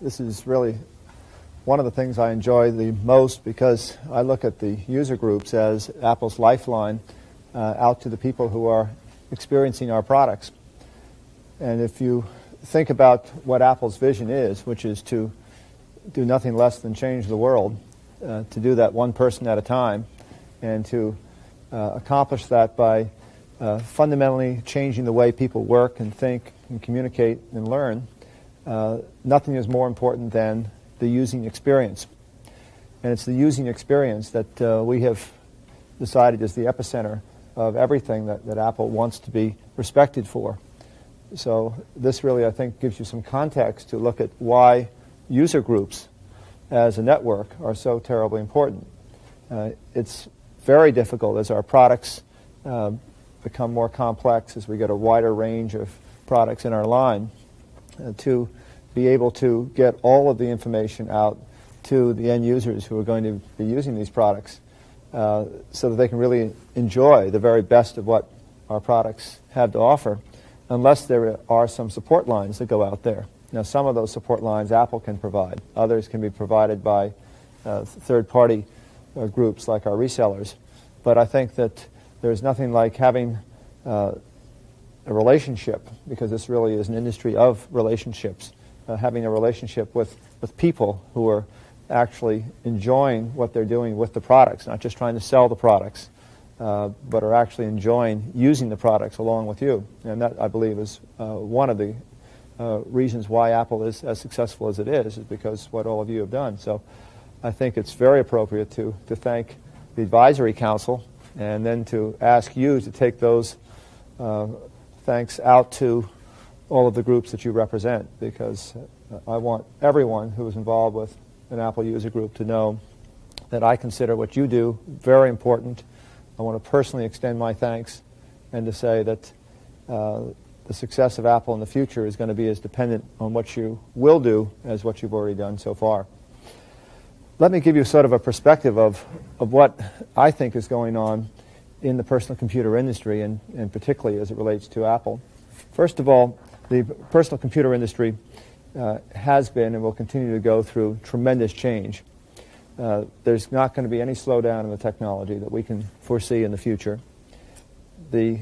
this is really one of the things I enjoy the most, because I look at the user groups as Apple's lifeline out to the people who are experiencing our products. And if you think about what Apple's vision is, which is to do nothing less than change the world, to do that one person at a time, and to accomplish that by fundamentally changing the way people work and think and communicate and learn, nothing is more important than the using experience. And it's the using experience that we have decided is the epicenter of everything that Apple wants to be respected for. So this really, I think, gives you some context to look at why user groups as a network are so terribly important. It's very difficult as our products become more complex, as we get a wider range of products in our line, to be able to get all of the information out to the end users who are going to be using these products, so that they can really enjoy the very best of what our products have to offer, unless there are some support lines that go out there. Now, some of those support lines Apple can provide. Others can be provided by third-party groups like our resellers. But I think that there's nothing like having a relationship, because this really is an industry of relationships, having a relationship with people who are actually enjoying what they're doing with the products, not just trying to sell the products, but are actually enjoying using the products along with you. And that, I believe, is one of the reasons why Apple is as successful as it is because what all of you have done. So I think it's very appropriate to thank the Advisory Council, and then to ask you to take those thanks out to all of the groups that you represent, because I want everyone who is involved with an Apple user group to know that I consider what you do very important. I want to personally extend my thanks, and to say that the success of Apple in the future is going to be as dependent on what you will do as what you've already done so far. Let me give you sort of a perspective of what I think is going on in the personal computer industry, and particularly as it relates to Apple. First of all, the personal computer industry has been and will continue to go through tremendous change. There's not going to be any slowdown in the technology that we can foresee in the future. The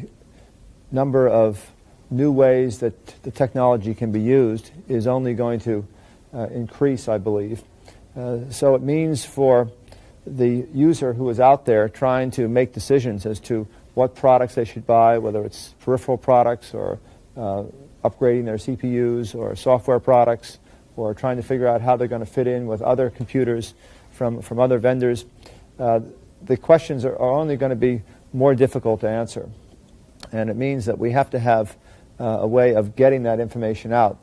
number of new ways that the technology can be used is only going to increase, I believe. So it means for the user who is out there trying to make decisions as to what products they should buy, whether it's peripheral products or upgrading their CPUs or software products, or trying to figure out how they're going to fit in with other computers from other vendors, the questions are only going to be more difficult to answer. And it means that we have to have a way of getting that information out.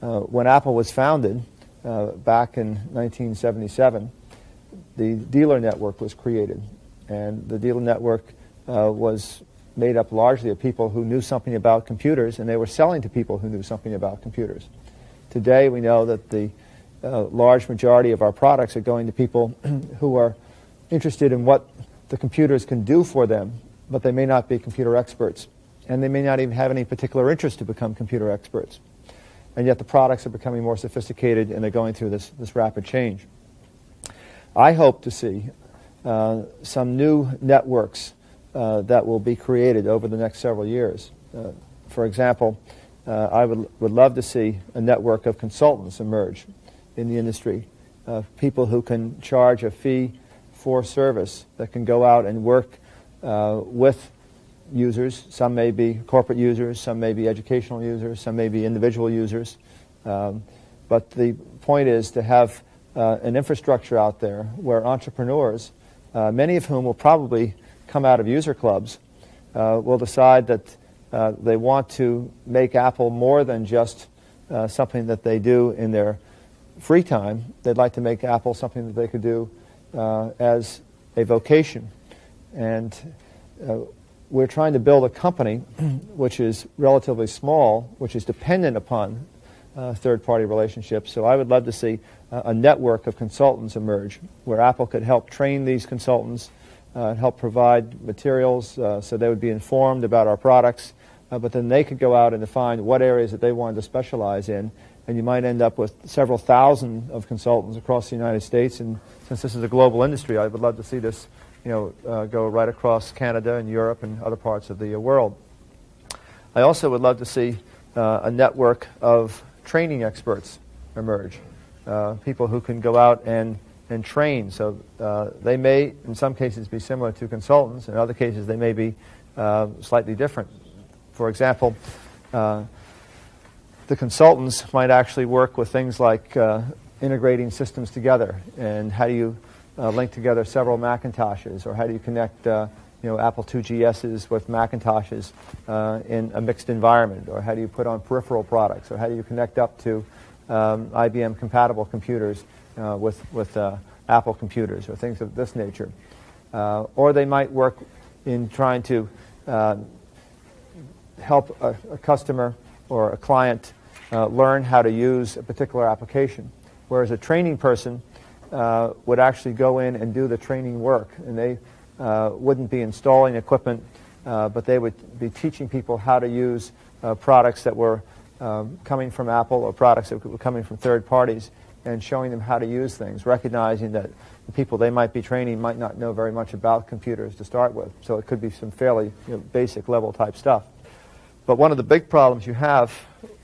When Apple was founded back in 1977, the dealer network was created. And the dealer network was made up largely of people who knew something about computers, and they were selling to people who knew something about computers. Today, we know that the large majority of our products are going to people who are interested in what the computers can do for them, but they may not be computer experts, and they may not even have any particular interest to become computer experts. And yet the products are becoming more sophisticated, and they're going through this rapid change. I hope to see some new networks that will be created over the next several years. For example, I would love to see a network of consultants emerge in the industry, people who can charge a fee for service, that can go out and work with users. Some may be corporate users, some may be educational users, some may be individual users. But the point is to have an infrastructure out there where entrepreneurs, many of whom will probably come out of user clubs, will decide that they want to make Apple more than just something that they do in their free time. They'd like to make Apple something that they could do as a vocation. And we're trying to build a company which is relatively small, which is dependent upon third-party relationships. So I would love to see a network of consultants emerge where Apple could help train these consultants, help provide materials so they would be informed about our products, but then they could go out and define what areas that they wanted to specialize in, and you might end up with several thousand of consultants across the United States. And since this is a global industry, I would love to see this, go right across Canada and Europe and other parts of the world. I also would love to see a network of training experts emerge, people who can go out and train. So they may, in some cases, be similar to consultants. In other cases, they may be slightly different. For example, the consultants might actually work with things like integrating systems together, and how do you link together several Macintoshes, or how do you connect Apple II GSs with Macintoshes in a mixed environment, or how do you put on peripheral products, or how do you connect up to IBM compatible computers with Apple computers, or things of this nature. Or they might work in trying to help a customer or a client learn how to use a particular application, whereas a training person would actually go in and do the training work, and they wouldn't be installing equipment, but they would be teaching people how to use products that were coming from Apple, or products that were coming from third parties, and showing them how to use things, recognizing that the people they might be training might not know very much about computers to start with. So it could be some fairly basic level type stuff. But one of the big problems you have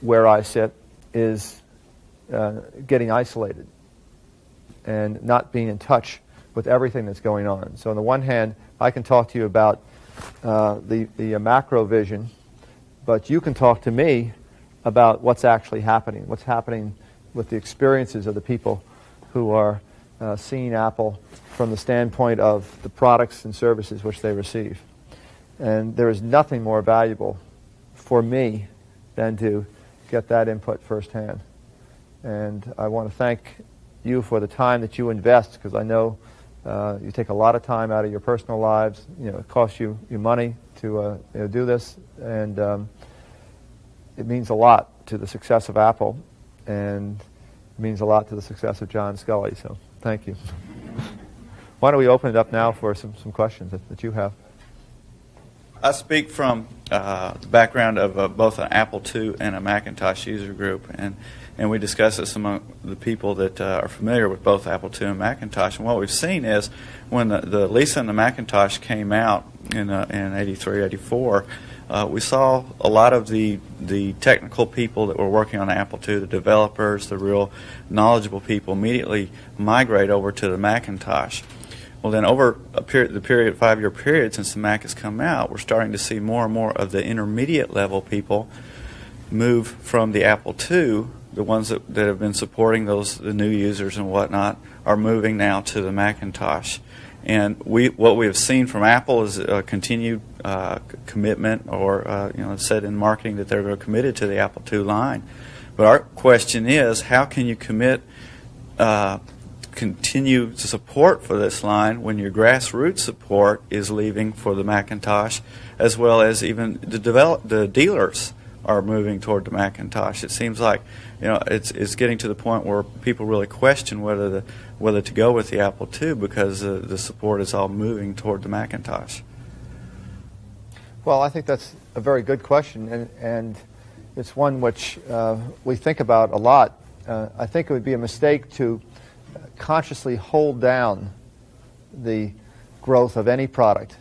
where I sit is getting isolated and not being in touch with everything that's going on. So on the one hand, I can talk to you about the macro vision, but you can talk to me about what's actually happening, what's happening with the experiences of the people who are seeing Apple from the standpoint of the products and services which they receive. And there is nothing more valuable for me than to get that input firsthand. And I want to thank you for the time that you invest, because I know you take a lot of time out of your personal lives. It costs you money to do this, and it means a lot to the success of Apple, and it means a lot to the success of John Sculley. So thank you. Why don't we open it up now for some questions that you have? I speak from the background of both an Apple II and a Macintosh user group, and we discuss this among the people that are familiar with both Apple II and Macintosh. And what we've seen is when the Lisa and the Macintosh came out in 83, 84, we saw a lot of the technical people that were working on Apple II, the developers, the real knowledgeable people, immediately migrate over to the Macintosh. Well, then over the 5-year period since the Mac has come out, we're starting to see more and more of the intermediate level people move from the Apple II. The ones that have been supporting the new users and whatnot are moving now to the Macintosh. And what we have seen from Apple is a continued commitment, or said in marketing that they're committed to the Apple II line. But our question is, how can you continue to support for this line when your grassroots support is leaving for the Macintosh, as well as even the dealers are moving toward the Macintosh? It seems like it's getting to the point where people really question whether to go with the Apple II, because the support is all moving toward the Macintosh. Well, I think that's a very good question, and it's one which we think about a lot. I think it would be a mistake to consciously hold down the growth of any product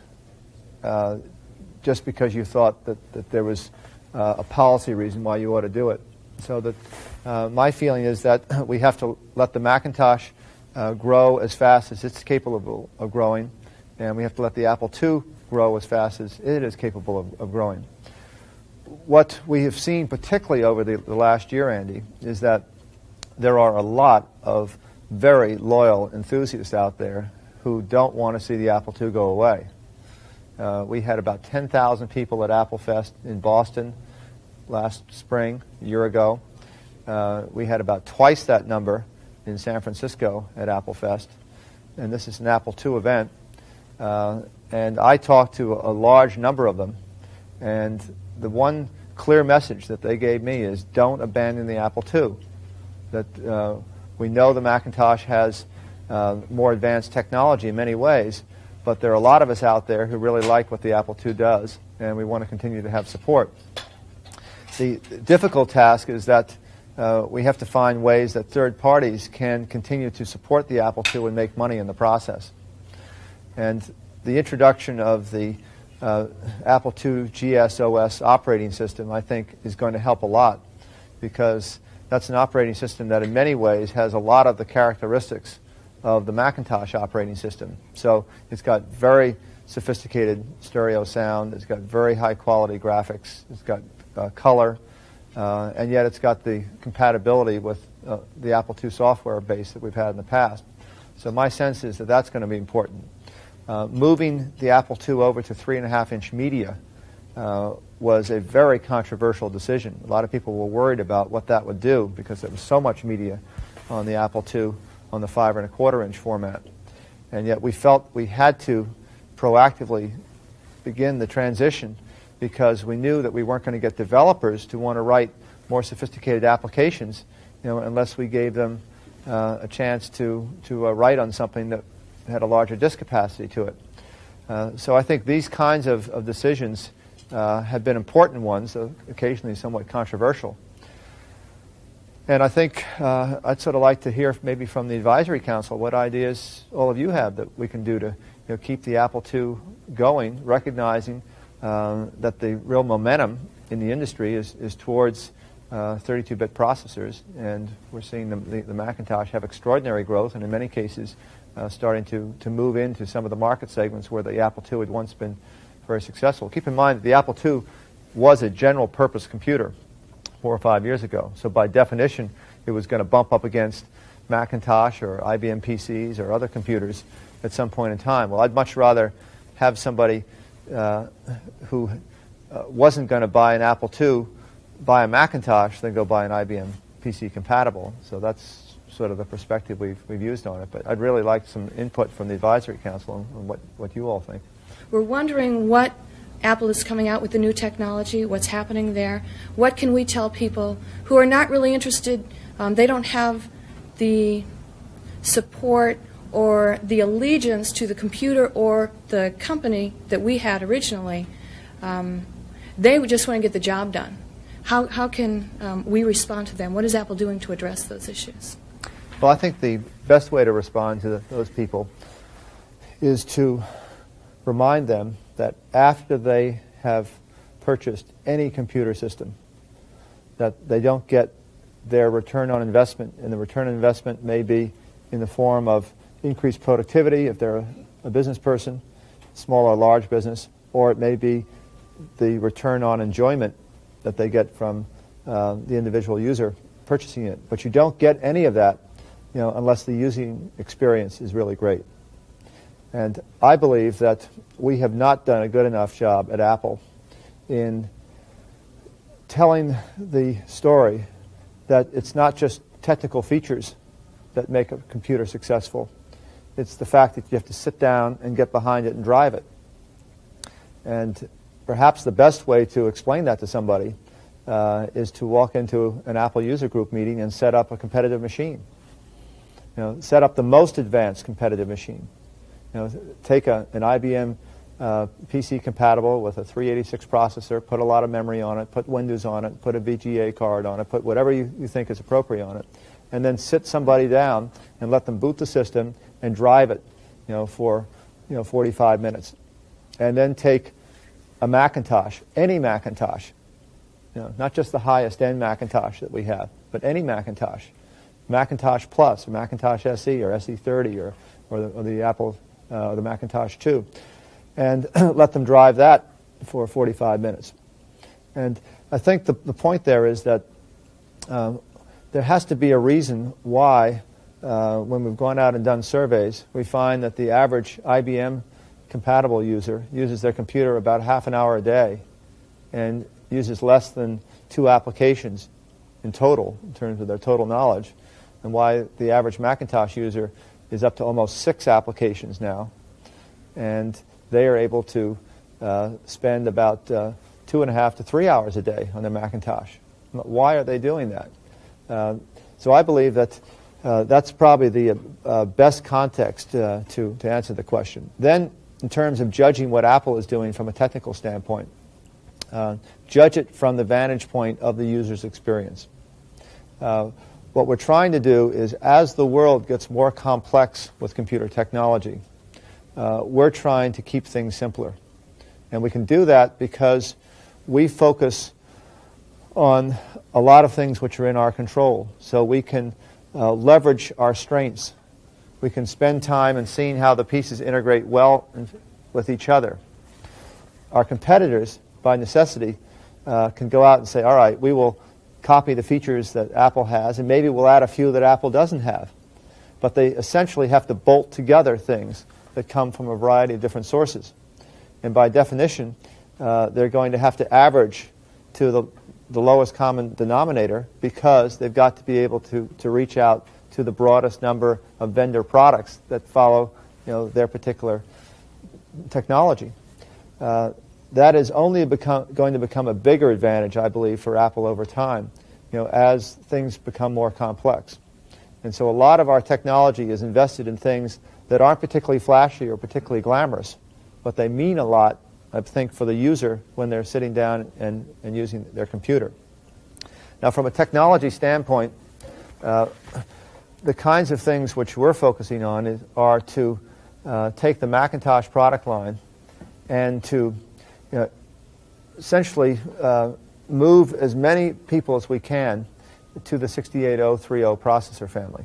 just because you thought that there was a policy reason why you ought to do it. So that my feeling is that we have to let the Macintosh grow as fast as it's capable of growing, and we have to let the Apple II grow as fast as it is capable of growing. What we have seen, particularly over the last year, Andy, is that there are a lot of very loyal enthusiasts out there who don't want to see the Apple II go away. We had about 10,000 people at Apple Fest in Boston last spring, a year ago. We had about twice that number in San Francisco at Apple Fest, and this is an Apple II event. And I talked to a large number of them, and the one clear message that they gave me is, don't abandon the Apple II. That we know the Macintosh has more advanced technology in many ways, but there are a lot of us out there who really like what the Apple II does, and we want to continue to have support. The difficult task is that we have to find ways that third parties can continue to support the Apple II and make money in the process. And the introduction of the Apple II GSOS operating system, I think, is going to help a lot, because that's an operating system that in many ways has a lot of the characteristics of the Macintosh operating system. So it's got very sophisticated stereo sound, it's got very high quality graphics, it's got color, and yet it's got the compatibility with the Apple II software base that we've had in the past. So my sense is that that's going to be important. Moving the Apple II over to 3.5-inch media was a very controversial decision. A lot of people were worried about what that would do, because there was so much media on the Apple II on the 5.25-inch format. And yet we felt we had to proactively begin the transition, because we knew that we weren't going to get developers to want to write more sophisticated applications, unless we gave them a chance to write on something that had a larger disk capacity to it. So I think these kinds of decisions have been important ones, occasionally somewhat controversial. And I think I'd sort of like to hear maybe from the Advisory Council what ideas all of you have that we can do to keep the Apple II going, recognizing that the real momentum in the industry is towards 32-bit processors, and we're seeing the Macintosh have extraordinary growth, and in many cases starting to move into some of the market segments where the Apple II had once been very successful. Keep in mind that the Apple II was a general-purpose computer 4 or 5 years ago, so by definition it was going to bump up against Macintosh or IBM PCs or other computers at some point in time. Well, I'd much rather have somebody who wasn't going to buy an Apple II buy a Macintosh than go buy an IBM PC compatible. So that's sort of the perspective we've used on it. But I'd really like some input from the Advisory Council on what you all think. We're wondering what Apple is coming out with the new technology, what's happening there. What can we tell people who are not really interested, they don't have the support or the allegiance to the computer or the company that we had originally. They would just want to get the job done. How can we respond to them? What is Apple doing to address those issues? Well, I think the best way to respond to those people is to remind them that after they have purchased any computer system, that they don't get their return on investment, and the return on investment may be in the form of increased productivity if they're a business person, small or large business, or it may be the return on enjoyment that they get from the individual user purchasing it. But you don't get any of that unless the using experience is really great. And I believe that we have not done a good enough job at Apple in telling the story that it's not just technical features that make a computer successful. It's the fact that you have to sit down and get behind it and drive it. And perhaps the best way to explain that to somebody is to walk into an Apple user group meeting and set up a competitive machine. Set up the most advanced competitive machine. Take an IBM PC compatible with a 386 processor, put a lot of memory on it, put Windows on it, put a VGA card on it, put whatever you think is appropriate on it, and then sit somebody down and let them boot the system and drive it, for 45 minutes, and then take a Macintosh, any Macintosh, not just the highest end Macintosh that we have, but any Macintosh, Macintosh Plus, or Macintosh SE, or SE30, or the Apple, the Macintosh 2, and let them drive that for 45 minutes. And I think the point there is that there has to be a reason why, when we've gone out and done surveys, we find that the average IBM compatible user uses their computer about half an hour a day and uses less than 2 applications in total, in terms of their total knowledge, and why the average Macintosh user is up to almost 6 applications now, and they are able to spend about 2.5 to 3 hours a day on their Macintosh. Why are they doing that? So I believe that that's probably the best context to answer the question. Then, in terms of judging what Apple is doing from a technical standpoint, judge it from the vantage point of the user's experience. What we're trying to do is, as the world gets more complex with computer technology, we're trying to keep things simpler. And we can do that because we focus on a lot of things which are in our control. So we can leverage our strengths. We can spend time in seeing how the pieces integrate well with each other. Our competitors, by necessity, can go out and say, all right, we will copy the features that Apple has, and maybe we'll add a few that Apple doesn't have. But they essentially have to bolt together things that come from a variety of different sources. And by definition, they're going to have to average to the lowest common denominator, because they've got to be able to reach out to the broadest number of vendor products that follow their particular technology. That is only going to become a bigger advantage, I believe, for Apple over time, as things become more complex. And so a lot of our technology is invested in things that aren't particularly flashy or particularly glamorous, but they mean a lot, I think, for the user when they're sitting down and using their computer. Now, from a technology standpoint, the kinds of things which we're focusing on are to take the Macintosh product line and to essentially move as many people as we can to the 68030 processor family.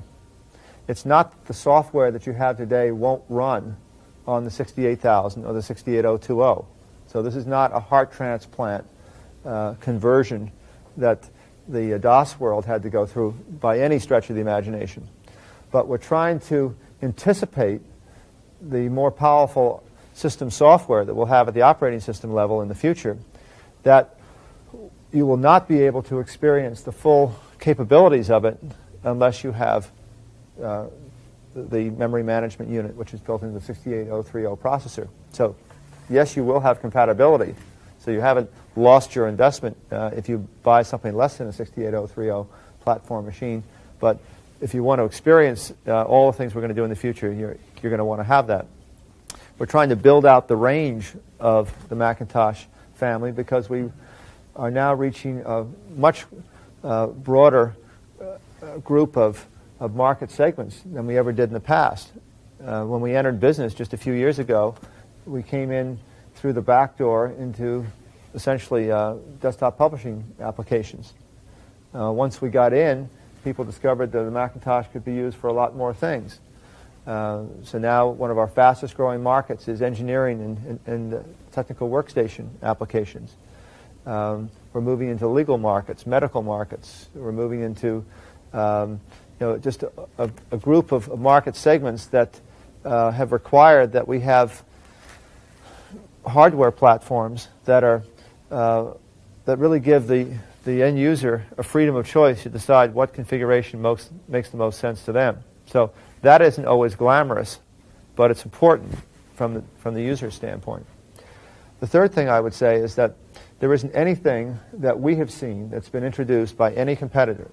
It's not that the software that you have today won't run on the 68000 or the 68020. So this is not a heart transplant conversion that the DOS world had to go through by any stretch of the imagination. But we're trying to anticipate the more powerful system software that we'll have at the operating system level in the future, that you will not be able to experience the full capabilities of it unless you have the memory management unit, which is built into the 68030 processor. So yes, you will have compatibility. So you haven't lost your investment if you buy something less than a 68030 platform machine. But if you want to experience all the things we're going to do in the future, you're going to want to have that. We're trying to build out the range of the Macintosh family because we are now reaching a much broader group of market segments than we ever did in the past. When we entered business just a few years ago, we came in through the back door into essentially desktop publishing applications. Once we got in, people discovered that the Macintosh could be used for a lot more things. So now one of our fastest growing markets is engineering and technical workstation applications. We're moving into legal markets, medical markets. We're moving into just a group of market segments that have required that we have hardware platforms that are that really give the end user a freedom of choice to decide what configuration makes the most sense to them. So that isn't always glamorous, but it's important from the user standpoint. The third thing I would say is that there isn't anything that we have seen that's been introduced by any competitor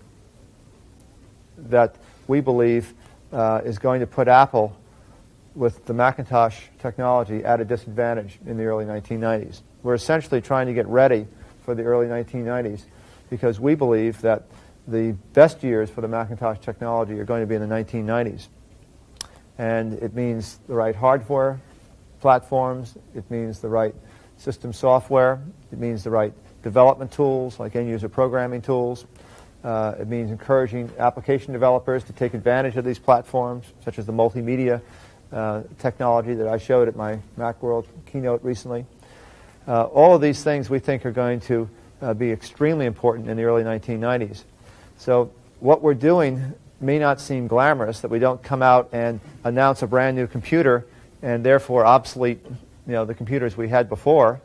that we believe is going to put Apple with the Macintosh technology at a disadvantage in the early 1990s. We're essentially trying to get ready for the early 1990s because we believe that the best years for the Macintosh technology are going to be in the 1990s. And it means the right hardware platforms, it means the right system software, it means the right development tools like end-user programming tools. It means encouraging application developers to take advantage of these platforms, such as the multimedia technology that I showed at my Macworld keynote recently. All of these things we think are going to be extremely important in the early 1990s. So what we're doing may not seem glamorous, that we don't come out and announce a brand new computer and therefore obsolete the computers we had before.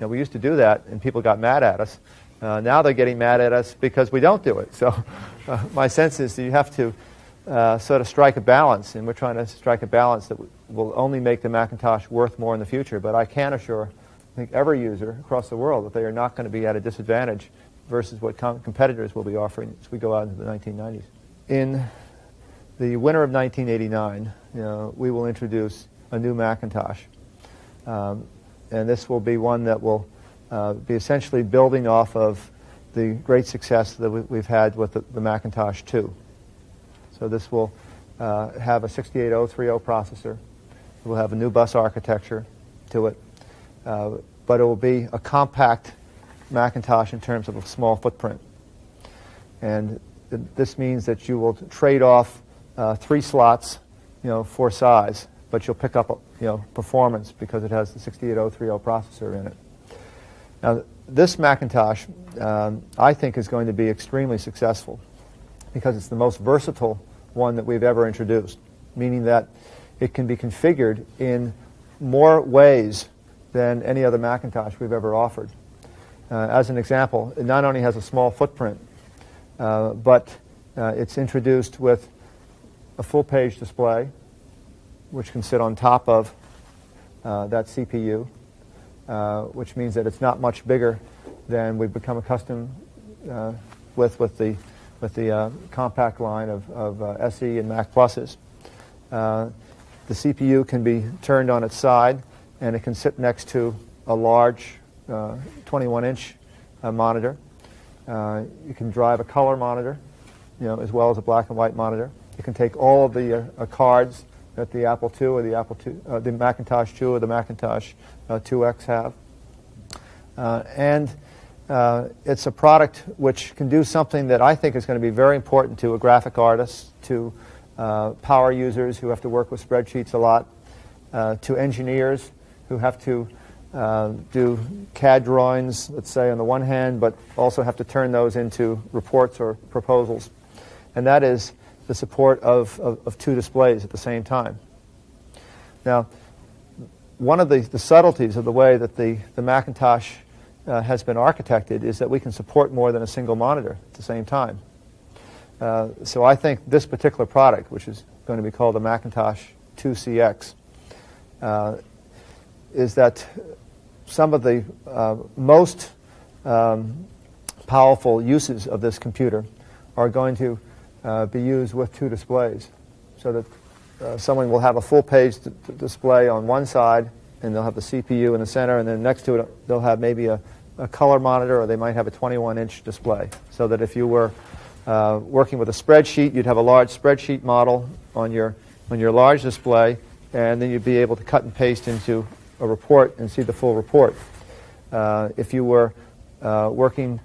We used to do that and people got mad at us. Now they're getting mad at us because we don't do it. So my sense is that you have to sort of strike a balance, and we're trying to strike a balance that will only make the Macintosh worth more in the future. But I can assure, I think, every user across the world that they are not going to be at a disadvantage versus what competitors will be offering as we go out into the 1990s. In the winter of 1989, we will introduce a new Macintosh. And this will be one that will be essentially building off of the great success that we've had with the Macintosh 2. So this will have a 68030 processor. It will have a new bus architecture to it, but it will be a compact Macintosh in terms of a small footprint. And this means that you will trade off 3 slots, for size, but you'll pick up, performance because it has the 68030 processor in it. Now, this Macintosh, I think, is going to be extremely successful because it's the most versatile one that we've ever introduced, meaning that it can be configured in more ways than any other Macintosh we've ever offered. As an example, it not only has a small footprint, but it's introduced with a full-page display, which can sit on top of that CPU, which means that it's not much bigger than we've become accustomed with the compact line of SE and Mac Pluses. The CPU can be turned on its side, and it can sit next to a large 21-inch monitor. You can drive a color monitor, as well as a black and white monitor. You can take all of the cards that the Apple II or the Macintosh 2 or the Macintosh 2X have. And it's a product which can do something that I think is going to be very important to a graphic artist, to power users who have to work with spreadsheets a lot, to engineers who have to do CAD drawings, let's say, on the one hand, but also have to turn those into reports or proposals. And that is the support of 2 displays at the same time. Now, one of the subtleties of the way that the Macintosh has been architected is that we can support more than a single monitor at the same time. So I think this particular product, which is going to be called the Macintosh 2CX, is that some of the most powerful uses of this computer are going to be used with 2 displays, so that someone will have a full-page display on one side, and they'll have the CPU in the center, and then next to it they'll have maybe a color monitor, or they might have a 21-inch display, so that if you were working with a spreadsheet, you'd have a large spreadsheet model on your large display, and then you'd be able to cut and paste into a report and see the full report. If you were working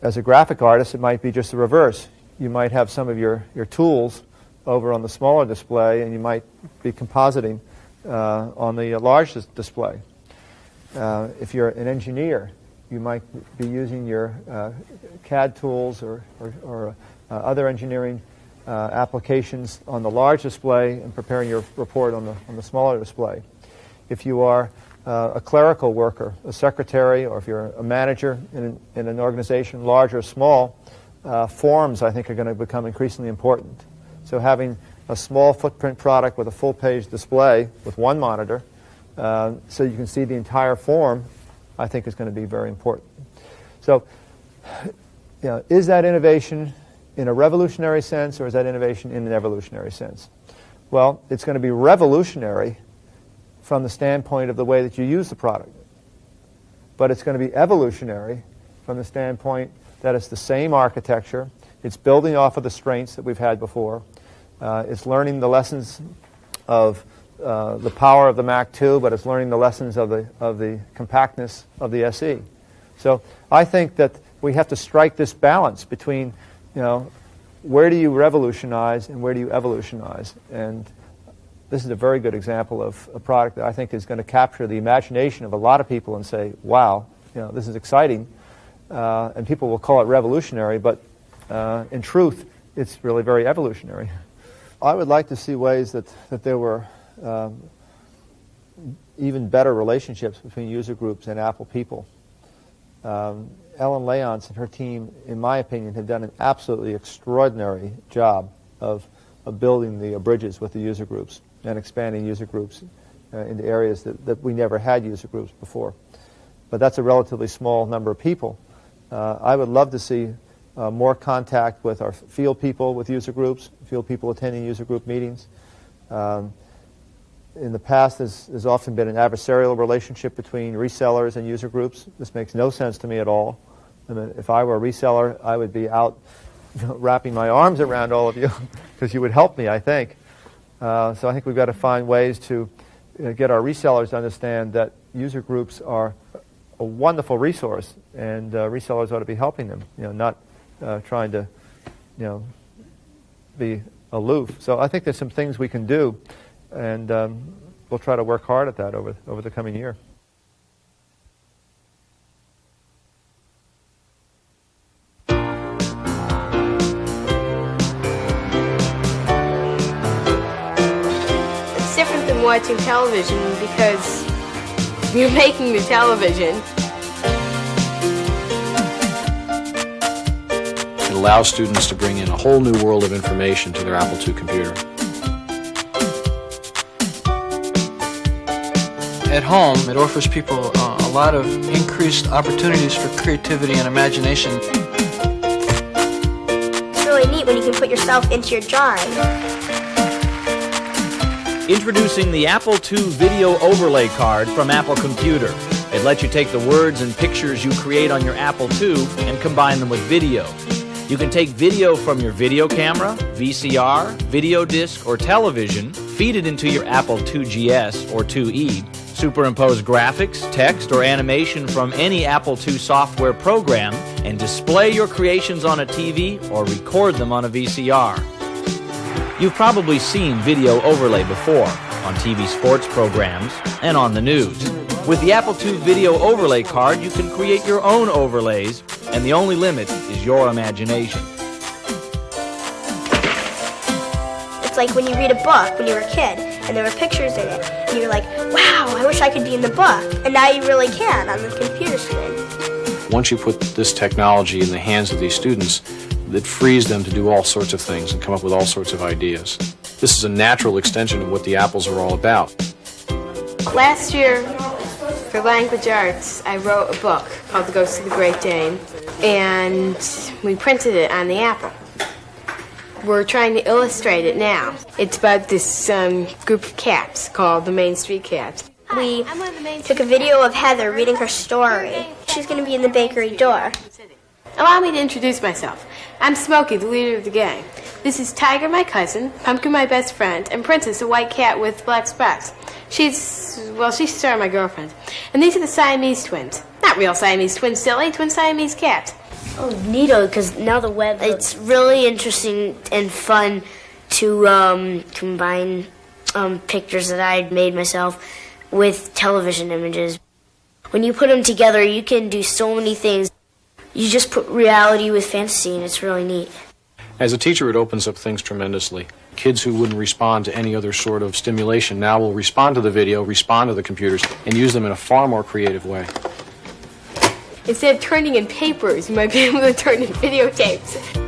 as a graphic artist, it might be just the reverse. You might have some of your tools over on the smaller display, and you might be compositing on the large display. If you're an engineer, you might be using your CAD tools or other engineering applications on the large display and preparing your report on the smaller display. If you are a clerical worker, a secretary, or if you're a manager in an organization, large or small, forms, I think, are going to become increasingly important. So having a small footprint product with a full-page display with one monitor, so you can see the entire form, I think is going to be very important. So, is that innovation in a revolutionary sense, or is that innovation in an evolutionary sense? Well, it's going to be revolutionary from the standpoint of the way that you use the product. But it's going to be evolutionary from the standpoint that it's the same architecture, it's building off of the strengths that we've had before, it's learning the lessons of the power of the Mac 2, but it's learning the lessons of the compactness of the SE. So I think that we have to strike this balance between, where do you revolutionize and where do you evolutionize? And this is a very good example of a product that I think is going to capture the imagination of a lot of people and say, wow, this is exciting. And people will call it revolutionary, but in truth, it's really very evolutionary. I would like to see ways that there were even better relationships between user groups and Apple people. Ellen Leonce and her team, in my opinion, have done an absolutely extraordinary job of building the bridges with the user groups and expanding user groups into areas that we never had user groups before. But that's a relatively small number of people. I would love to see more contact with our field people with user groups, field people attending user group meetings. In the past, there's often been an adversarial relationship between resellers and user groups. This makes no sense to me at all. I mean, if I were a reseller, I would be out wrapping my arms around all of you because you would help me, I think. So I think we've got to find ways to get our resellers to understand that user groups are a wonderful resource, and resellers ought to be helping them, not trying to, be aloof. So I think there's some things we can do, and we'll try to work hard at that over the coming year. It's different than watching television because you're making the television. It allows students to bring in a whole new world of information to their Apple II computer. At home, it offers people a lot of increased opportunities for creativity and imagination. It's really neat when you can put yourself into your drawing. Introducing the Apple II Video Overlay Card from Apple Computer. It lets you take the words and pictures you create on your Apple II and combine them with video. You can take video from your video camera, VCR, video disc, or television, feed it into your Apple IIGS or IIe, superimpose graphics, text, or animation from any Apple II software program, and display your creations on a TV or record them on a VCR. You've probably seen video overlay before, on TV sports programs and on the news. With the Apple II Video Overlay Card, you can create your own overlays, and the only limit is your imagination. It's like when you read a book when you were a kid, and there were pictures in it, and you're like, wow, I wish I could be in the book. And now you really can on the computer screen. Once you put this technology in the hands of these students, it frees them to do all sorts of things and come up with all sorts of ideas. This is a natural extension of what the Apples are all about. Last year, for language arts, I wrote a book called The Ghost of the Great Dane, and we printed it on the Apple. We're trying to illustrate it now. It's about this group of cats called the Main Street Cats. We took a video of Heather reading her story. She's going to be in the bakery door. Allow me to introduce myself. I'm Smokey, the leader of the gang. This is Tiger, my cousin, Pumpkin, my best friend, and Princess, a white cat with black spots. She's sort of my girlfriend. And these are the Siamese twins. Not real Siamese twins, silly, twin Siamese cats. Oh, neato, because now the web... It's really interesting and fun to combine pictures that I made myself with television images. When you put them together, you can do so many things. You just put reality with fantasy, and it's really neat. As a teacher, it opens up things tremendously. Kids who wouldn't respond to any other sort of stimulation now will respond to the video, respond to the computers, and use them in a far more creative way. Instead of turning in papers, you might be able to turn in videotapes.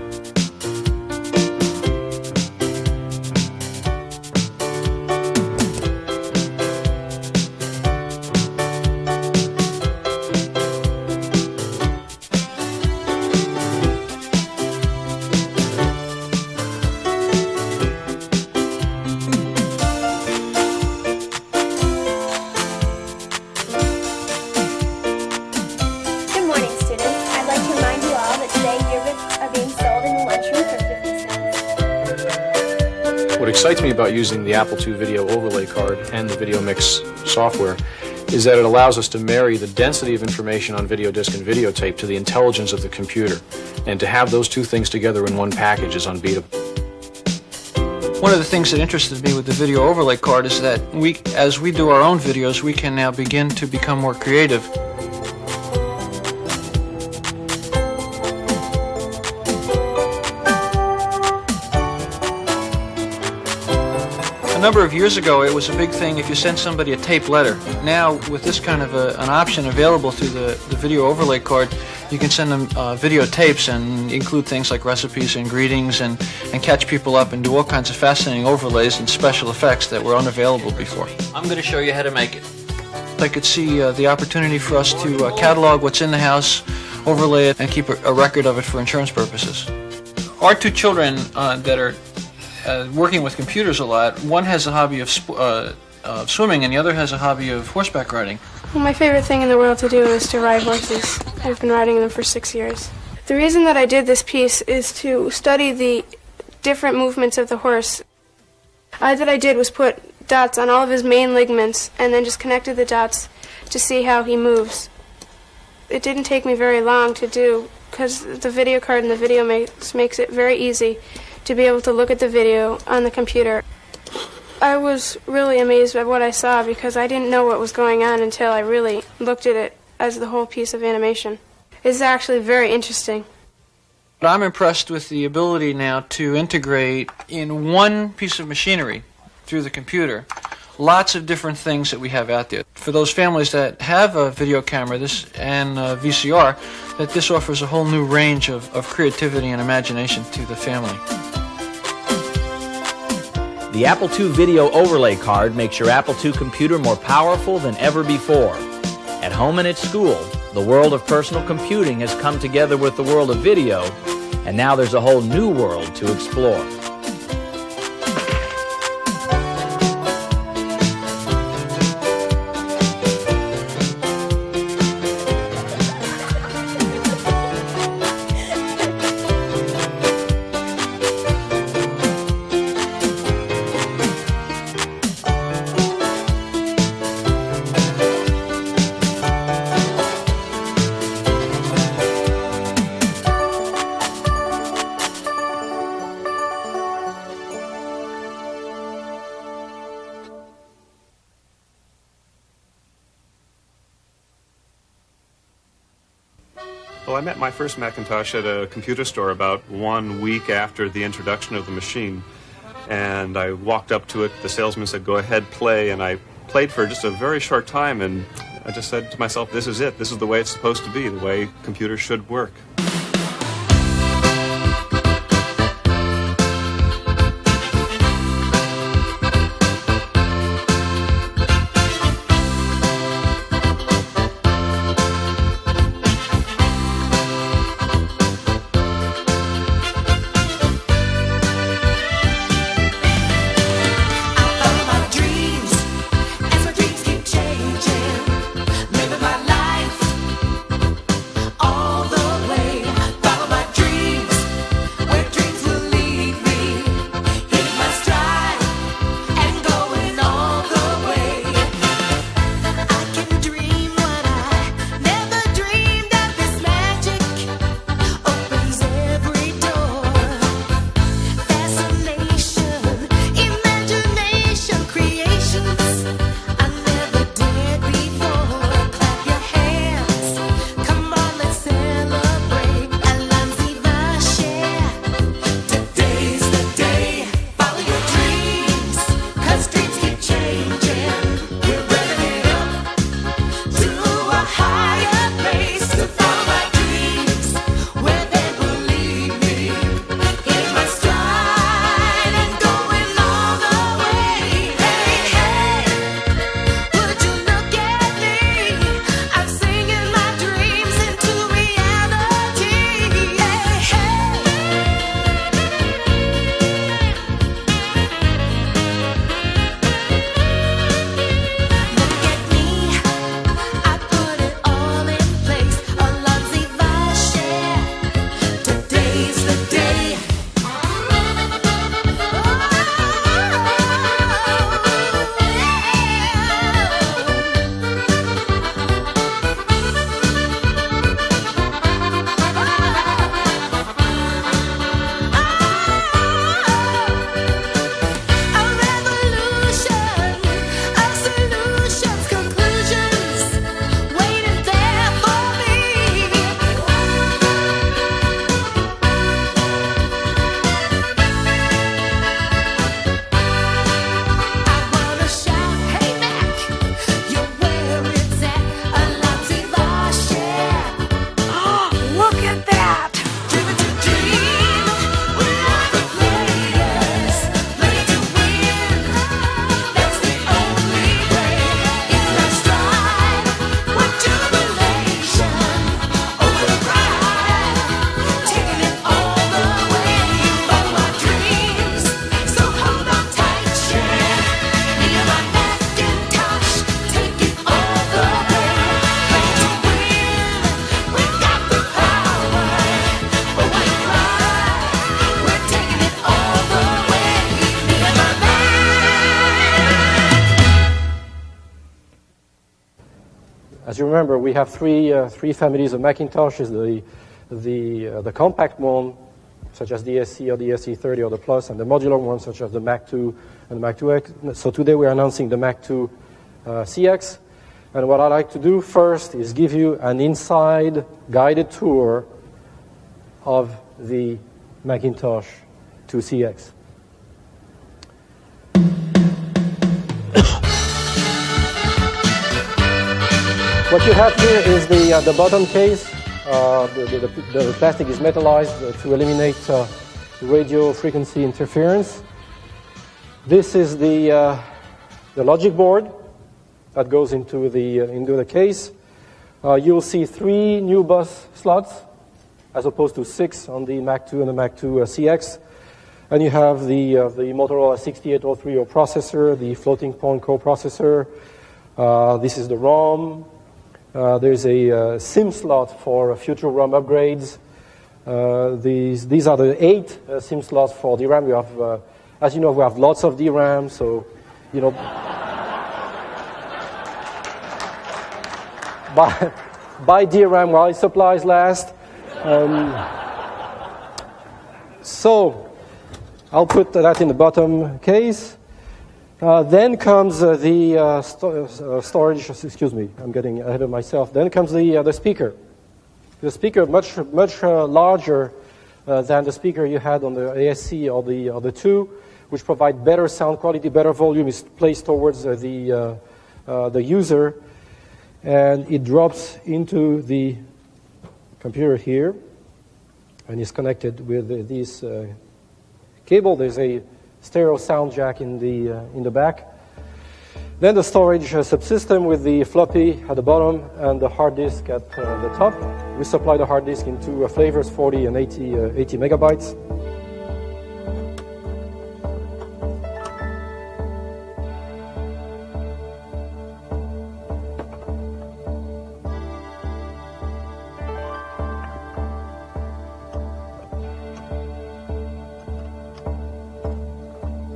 What excites me about using the Apple II Video Overlay Card and the Video Mix software is that it allows us to marry the density of information on video disc and videotape to the intelligence of the computer. And to have those two things together in one package is unbeatable. One of the things that interested me with the Video Overlay Card is that as we do our own videos, we can now begin to become more creative. A number of years ago, it was a big thing if you sent somebody a taped letter. Now, with this kind of an option available through the Video Overlay Card, you can send them videotapes and include things like recipes and greetings and catch people up and do all kinds of fascinating overlays and special effects that were unavailable before. I'm going to show you how to make it. I could see the opportunity for us to catalog what's in the house, overlay it, and keep a record of it for insurance purposes. Our two children that are working with computers a lot, one has a hobby of swimming and the other has a hobby of horseback riding. Well, my favorite thing in the world to do is to ride horses. I've been riding them for 6 years. The reason that I did this piece is to study the different movements of the horse. All that I did was put dots on all of his main ligaments and then just connected the dots to see how he moves. It didn't take me very long to do because the video card and the video makes it very easy to be able to look at the video on the computer. I was really amazed by what I saw because I didn't know what was going on until I really looked at it as the whole piece of animation. It's actually very interesting. I'm impressed with the ability now to integrate in one piece of machinery through the computer lots of different things that we have out there. For those families that have a video camera and VCR, that this offers a whole new range of creativity and imagination to the family. The Apple II Video Overlay Card makes your Apple II computer more powerful than ever before. At home and at school, the world of personal computing has come together with the world of video, and now there's a whole new world to explore. Well, I met my first Macintosh at a computer store about 1 week after the introduction of the machine. And I walked up to it, the salesman said, "Go ahead, play," and I played for just a very short time, and I just said to myself, this is it. This is the way it's supposed to be, the way computers should work. All the way you remember, we have three families of Macintoshes: the compact one, such as the SC or the SC30 or the Plus, and the modular ones, such as the Mac 2 and the Mac 2X. So today we're announcing the Mac 2 CX. And what I'd like to do first is give you an inside guided tour of the Macintosh 2 CX. What you have here is the bottom case. The plastic is metallized to eliminate radio frequency interference. This is the logic board that goes into the case. You'll see 3 new bus slots as opposed to 6 on the Mac 2 and the Mac 2 CX. And you have the Motorola 68030 processor, the floating point coprocessor. This is the ROM. There's a SIM slot for future ROM upgrades. These are the 8 SIM slots for DRAM. We have, as you know, we have lots of DRAM, so you know, buy DRAM while supplies last. So I'll put that in the bottom case. Then comes the storage. Excuse me, I'm getting ahead of myself. Then comes the speaker. The speaker much larger than the speaker you had on the ASC or the 2, which provide better sound quality, better volume. Is placed towards the user, and it drops into the computer here, and is connected with this cable. There's a stereo sound jack in the back. Then the storage subsystem with the floppy at the bottom and the hard disk at the top. We supply the hard disk in 2 flavors, 40 and 80 megabytes.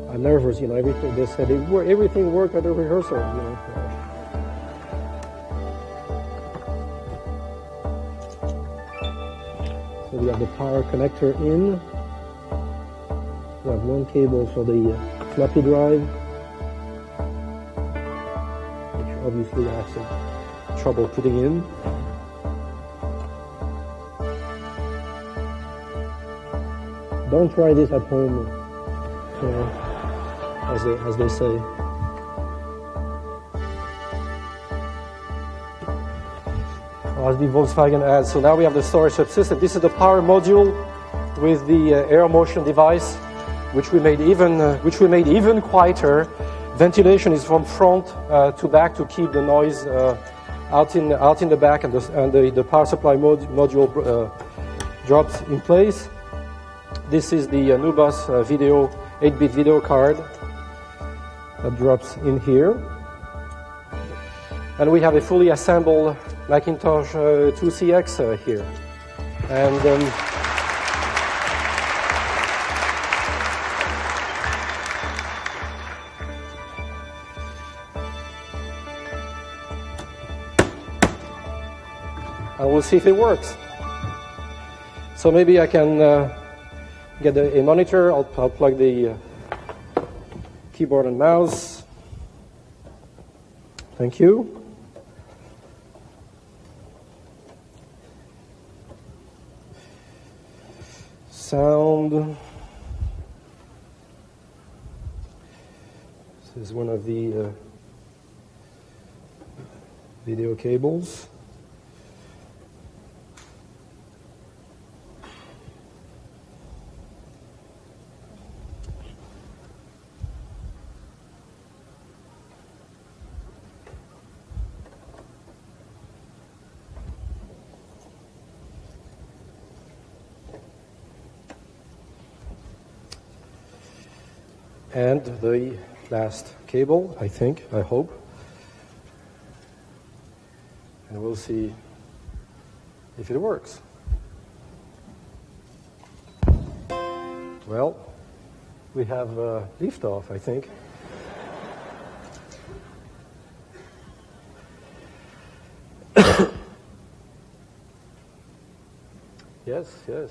I'm nervous, you know. Everything they said, everything worked at the rehearsal, you know. So we have the power connector in. We have 1 cable for the floppy drive, which obviously I have some trouble putting in. Don't try this at home, you know, as they say. As the Volkswagen ad. So now we have the storage subsystem. This is the power module with the air motion device, which we made even quieter. Ventilation is from front to back to keep the noise out in the back, and the power supply module drops in place. This is the Nubus video 8-bit video card that drops in here. And we have a fully assembled Macintosh 2 CX here. And we'll see if it works. So maybe I can get a monitor. I'll plug the keyboard and mouse. Thank you. Sound. This is one of the video cables. And the last cable, I hope. And we'll see if it works. Well, we have liftoff, I think. Yes, yes.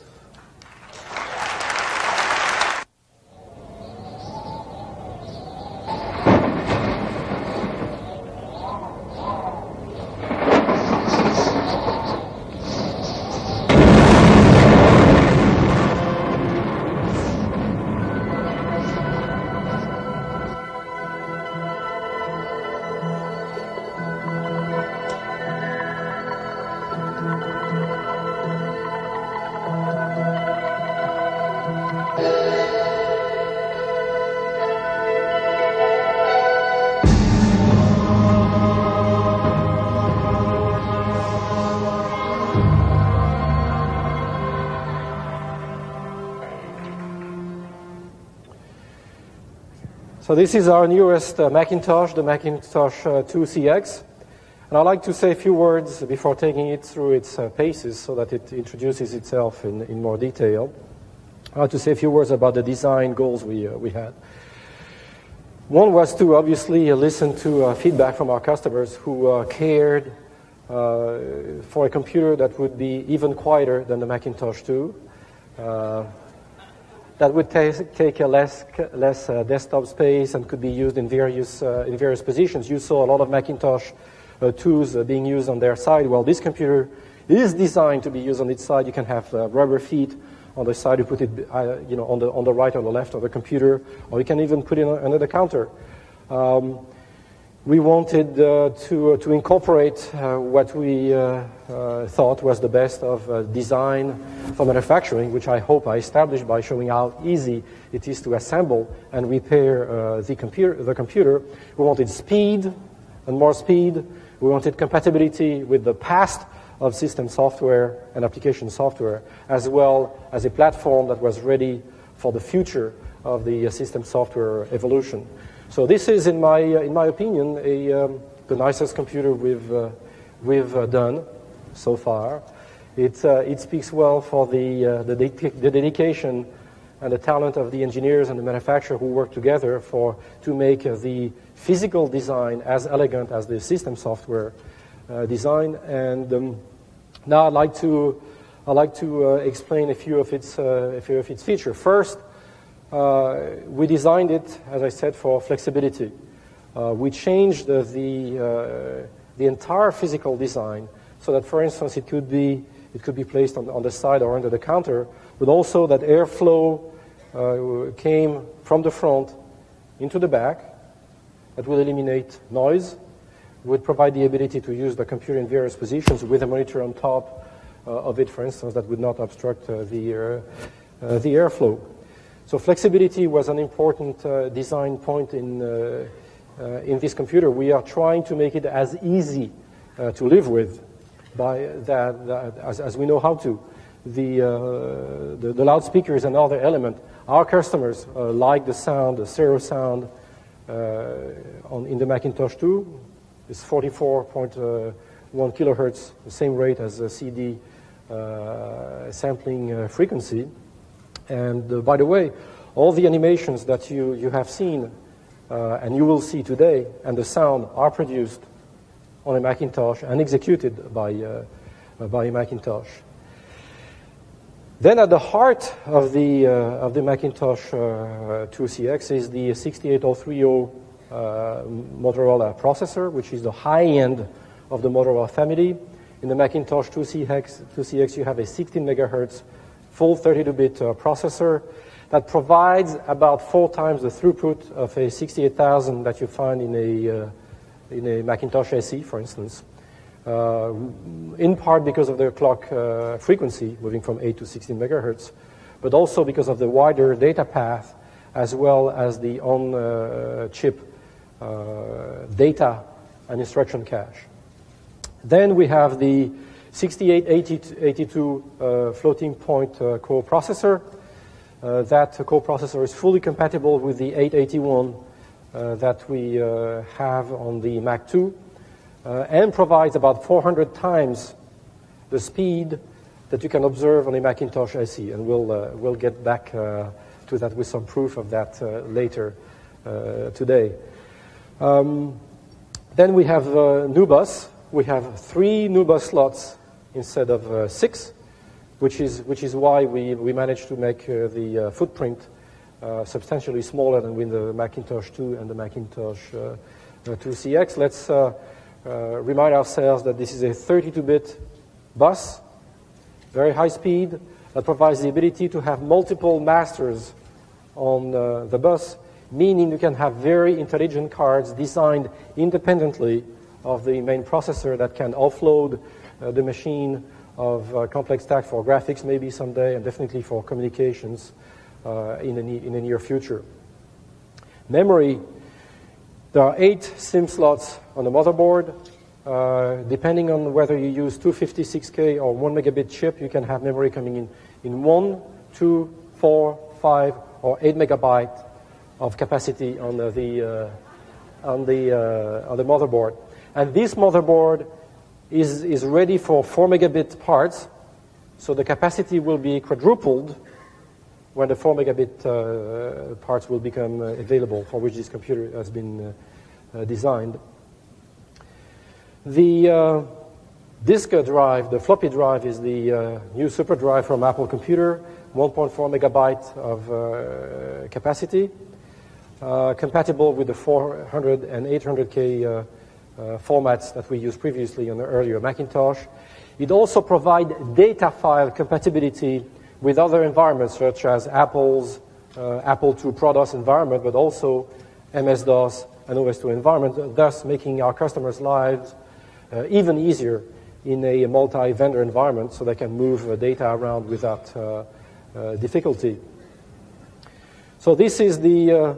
So this is our newest Macintosh, the Macintosh 2CX. And I'd like to say a few words before taking it through its paces so that it introduces itself in more detail. I'd like to say a few words about the design goals we had. One was to obviously listen to feedback from our customers who cared for a computer that would be even quieter than the Macintosh 2. That would take a less desktop space and could be used in various positions. You saw a lot of Macintosh 2s being used on their side. Well, this computer is designed to be used on its side. You can have rubber feet on the side. You put it, on the right or the left of the computer, or you can even put it under the counter. We wanted to incorporate what we thought was the best of design for manufacturing, which I hope I established by showing how easy it is to assemble and repair the computer. We wanted speed and more speed. We wanted compatibility with the past of system software and application software, as well as a platform that was ready for the future of the system software evolution. So this is, in my opinion, the nicest computer we've done so far. It speaks well for the dedication and the talent of the engineers and the manufacturer who work together to make the physical design as elegant as the system software design. And now I'd like to explain a few of its features. First, we designed it, as I said, for flexibility. We changed the entire physical design so that, for instance, it could be placed on the side or under the counter, but also that airflow came from the front into the back. That will eliminate noise, would provide the ability to use the computer in various positions with a monitor on top of it, for instance, that would not obstruct the airflow. So flexibility was an important design point in this computer. We are trying to make it as easy to live with as we know how to. The loudspeaker is another element. Our customers like the sound, the stereo sound in the Macintosh 2. It's 44.1 kilohertz, the same rate as the CD sampling frequency. And by the way, all the animations that you have seen and you will see today and the sound are produced on a Macintosh and executed by a Macintosh. Then at the heart of the Macintosh 2CX is the 68030 Motorola processor, which is the high end of the Motorola family. In the Macintosh 2CX, you have a 16 megahertz full 32-bit processor that provides about 4 times the throughput of a 68000 that you find in a Macintosh SE, for instance, in part because of the clock frequency moving from 8 to 16 megahertz, but also because of the wider data path as well as the on-chip data and instruction cache. Then we have the 6882 floating point core processor. That core processor is fully compatible with the 881 that we have on the Mac 2 and provides about 400 times the speed that you can observe on a Macintosh SE. And we'll get back to that with some proof of that later today. Then we have NuBus. We have 3 NuBus slots instead of 6. which is why we managed to make the footprint substantially smaller than with the Macintosh 2 and the Macintosh 2CX. Let's remind ourselves that this is a 32-bit bus, very high speed, that provides the ability to have multiple masters on the bus, meaning you can have very intelligent cards designed independently of the main processor that can offload the machine of complex stack for graphics maybe someday, and definitely for communications in the near future. Memory, there are 8 SIM slots on the motherboard. Depending on whether you use 256K or 1 megabit chip, you can have memory coming in 1, 2, 4, 5, or 8 megabyte of capacity on the motherboard. And this motherboard is ready for 4 megabit parts, so the capacity will be quadrupled when the 4 megabit parts will become available, for which this computer has been designed. The disk drive, the floppy drive, is the new super drive from Apple Computer, 1.4 megabyte of capacity, compatible with the 400 and 800K formats that we used previously on the earlier Macintosh. It also provides data file compatibility with other environments, such as Apple's Apple II Product environment, but also MS-DOS and OS/2 environment, thus making our customers' lives even easier in a multi-vendor environment, so they can move data around without difficulty. So this is the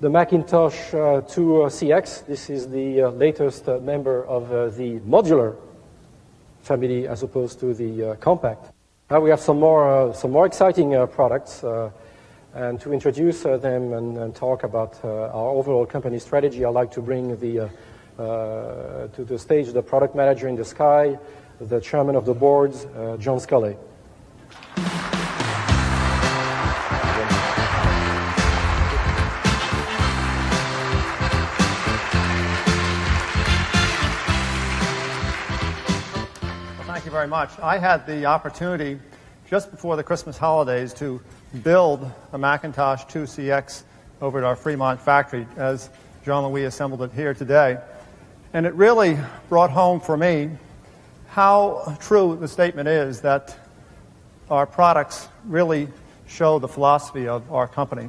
Macintosh 2CX. This is the latest member of the modular family as opposed to the compact. Now we have some more exciting products, and to introduce them and talk about our overall company strategy, I'd like to bring to the stage the product manager in the sky, the chairman of the boards, John Sculley. Thank you very much. I had the opportunity just before the Christmas holidays to build a Macintosh 2CX over at our Fremont factory as Jean-Louis assembled it here today. And it really brought home for me how true the statement is that our products really show the philosophy of our company.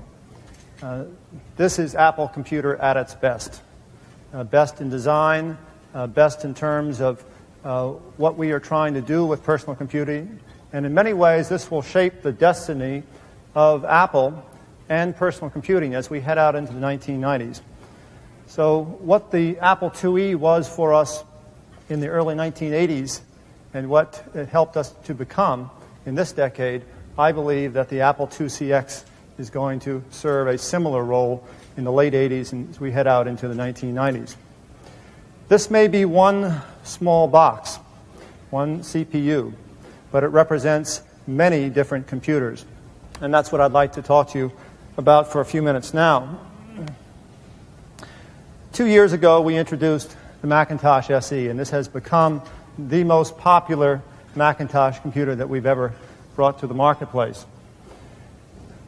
This is Apple Computer at its best. Best in design, best in terms of what we are trying to do with personal computing. And in many ways, this will shape the destiny of Apple and personal computing as we head out into the 1990s. So what the Apple IIe was for us in the early 1980s and what it helped us to become in this decade, I believe that the Apple IIcx is going to serve a similar role in the late 80s and as we head out into the 1990s. This may be one small box, one CPU, but it represents many different computers. And that's what I'd like to talk to you about for a few minutes now. 2 years ago, we introduced the Macintosh SE, and this has become the most popular Macintosh computer that we've ever brought to the marketplace.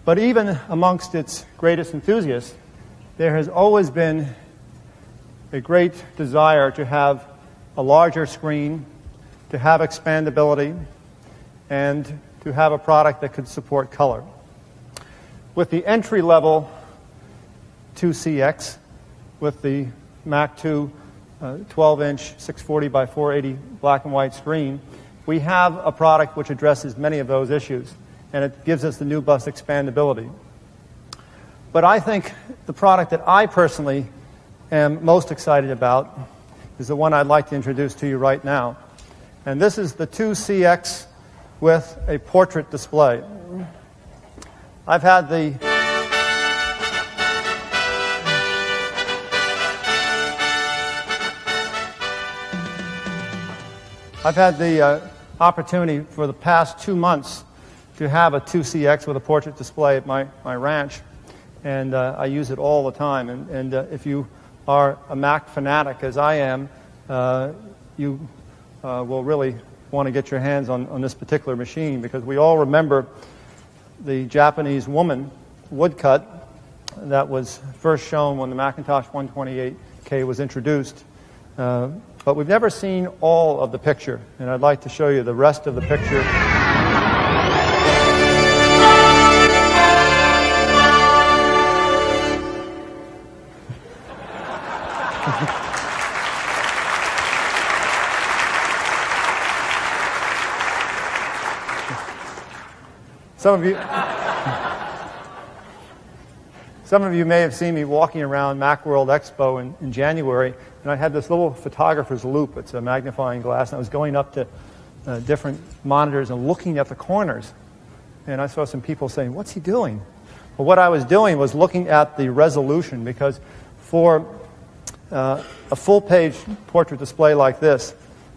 But even amongst its greatest enthusiasts, there has always been a great desire to have a larger screen, to have expandability, and to have a product that could support color. With the entry-level 2CX, with the Mac 2 12-inch 640 by 480 black and white screen, we have a product which addresses many of those issues, and it gives us the new bus expandability. But I think the product that I personally am most excited about is the one I'd like to introduce to you right now. And this is the 2CX with a portrait display. I've had the opportunity for the past 2 months to have a 2CX with a portrait display at my ranch, and I use it all the time. And if you are a Mac fanatic, as I am, you will really want to get your hands on this particular machine, because we all remember the Japanese woman woodcut that was first shown when the Macintosh 128K was introduced. But we've never seen all of the picture, and I'd like to show you the rest of the picture. Some of you may have seen me walking around Macworld Expo in January, and I had this little photographer's loop. It's a magnifying glass, and I was going up to different monitors and looking at the corners. And I saw some people saying, "What's he doing?" Well, what I was doing was looking at the resolution, because for a full-page portrait display like this,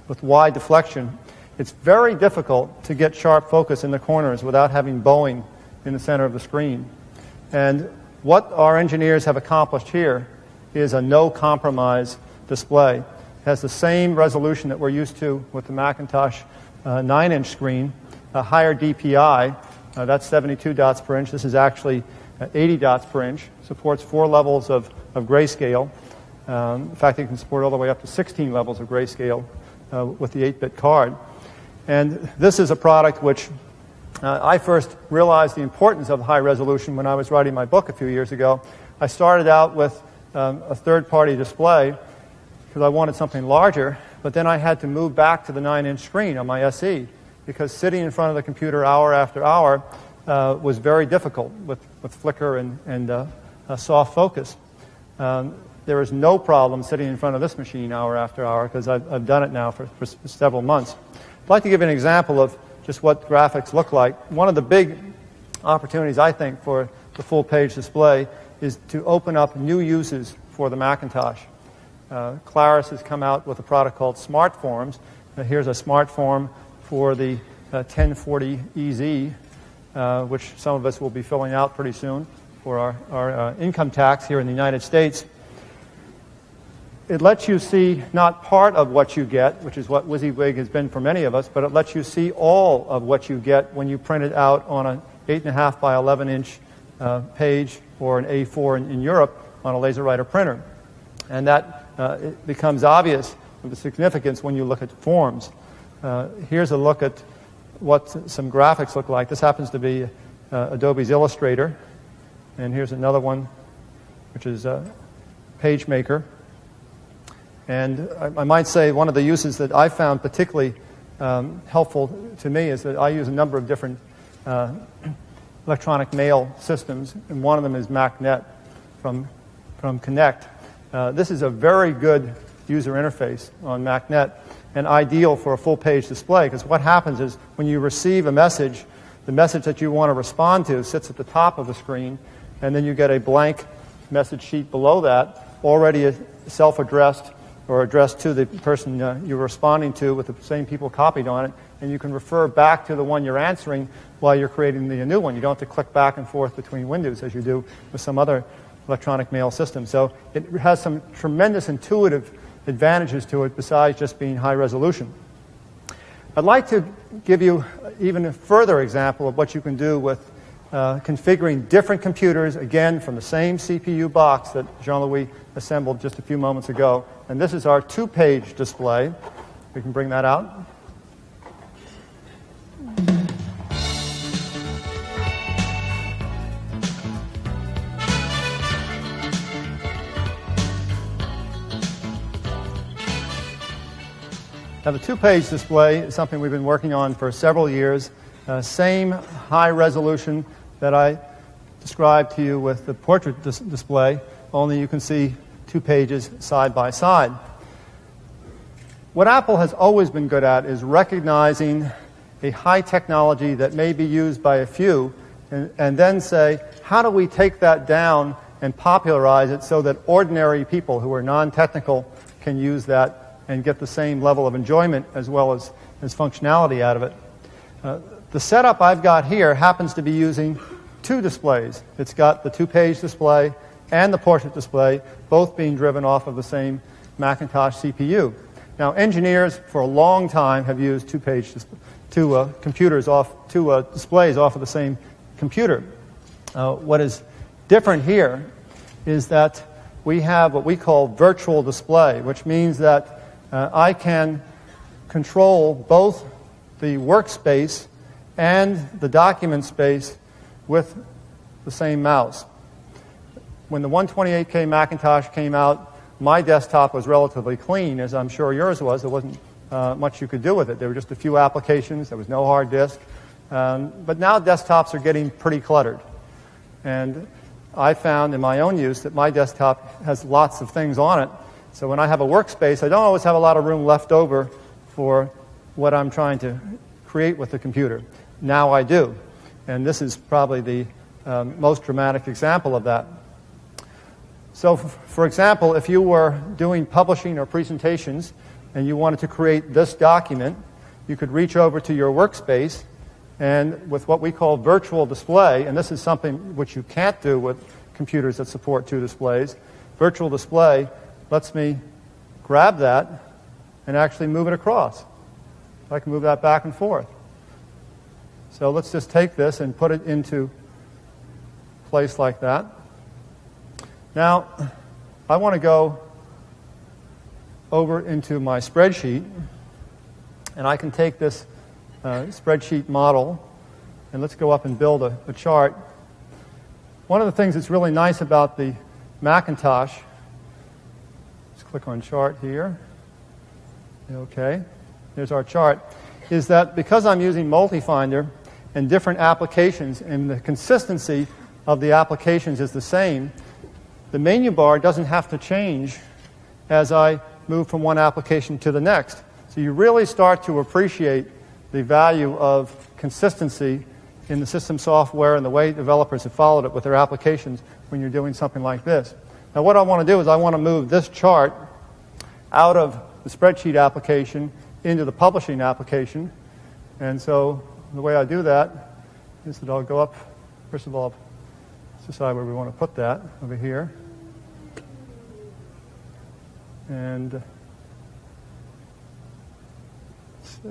with wide deflection, it's very difficult to get sharp focus in the corners without having bowing in the center of the screen. And what our engineers have accomplished here is a no-compromise display. It has the same resolution that we're used to with the Macintosh 9-inch screen, a higher DPI. That's 72 dots per inch. This is actually 80 dots per inch. Supports 4 levels of grayscale. In fact, it can support all the way up to 16 levels of grayscale with the 8-bit card. And this is a product which I first realized the importance of high resolution when I was writing my book a few years ago. I started out with a third-party display because I wanted something larger, but then I had to move back to the 9-inch screen on my SE, because sitting in front of the computer hour after hour was very difficult with flicker and soft focus. There is no problem sitting in front of this machine hour after hour, because I've done it now for several months. I'd like to give you an example of just what graphics look like. One of the big opportunities, I think, for the full-page display is to open up new uses for the Macintosh. Claris has come out with a product called Smart Forms. Here's a Smart Form for the 1040EZ, which some of us will be filling out pretty soon for our income tax here in the United States. It lets you see not part of what you get, which is what WYSIWYG has been for many of us, but it lets you see all of what you get when you print it out on an 8.5 by 11-inch page, or an A4 in Europe on a LaserWriter printer. And that it becomes obvious of the significance when you look at forms. Here's a look at what some graphics look like. This happens to be Adobe's Illustrator. And here's another one, which is PageMaker. And I might say one of the uses that I found particularly helpful to me is that I use a number of different electronic mail systems, and one of them is MacNet from Connect. This is a very good user interface on MacNet, and ideal for a full-page display, because what happens is when you receive a message, the message that you want to respond to sits at the top of the screen, and then you get a blank message sheet below that, already self-addressed or addressed to the person you're responding to, with the same people copied on it, and you can refer back to the one you're answering while you're creating the new one. You don't have to click back and forth between windows as you do with some other electronic mail system. So it has some tremendous intuitive advantages to it besides just being high resolution. I'd like to give you even a further example of what you can do with configuring different computers, again, from the same CPU box that Jean-Louis assembled just a few moments ago. And this is our 2-page display. We can bring that out. Now, the 2-page display is something we've been working on for several years. Same high resolution that I described to you with the portrait display, only you can see 2 pages side by side. What Apple has always been good at is recognizing a high technology that may be used by a few, and then say, how do we take that down and popularize it so that ordinary people who are non-technical can use that and get the same level of enjoyment as well as functionality out of it. The setup I've got here happens to be using 2 displays. It's got the 2-page display and the portrait display, both being driven off of the same Macintosh CPU. Now, engineers for a long time have used two displays off of the same computer. What is different here is that we have what we call virtual display, which means that I can control both the workspace and the document space with the same mouse. When the 128K Macintosh came out, my desktop was relatively clean, as I'm sure yours was. There wasn't much you could do with it. There were just a few applications. There was no hard disk. But now desktops are getting pretty cluttered. And I found in my own use that my desktop has lots of things on it. So when I have a workspace, I don't always have a lot of room left over for what I'm trying to create with the computer. Now I do. And this is probably the most dramatic example of that. So, for example, if you were doing publishing or presentations and you wanted to create this document, you could reach over to your workspace and with what we call virtual display, and this is something which you can't do with computers that support two displays, virtual display lets me grab that and actually move it across. I can move that back and forth. So let's just take this and put it into place like that. Now, I want to go over into my spreadsheet, and I can take this spreadsheet model, and let's go up and build a chart. One of the things that's really nice about the Macintosh, let's click on chart here. Okay, there's our chart, is that because I'm using MultiFinder and different applications, and the consistency of the applications is the same, the menu bar doesn't have to change as I move from one application to the next. So you really start to appreciate the value of consistency in the system software and the way developers have followed it with their applications when you're doing something like this. Now what I want to do is I want to move this chart out of the spreadsheet application into the publishing application. And so the way I do that is that I'll go up, first of all, let's decide where we want to put that, over here. And let's see,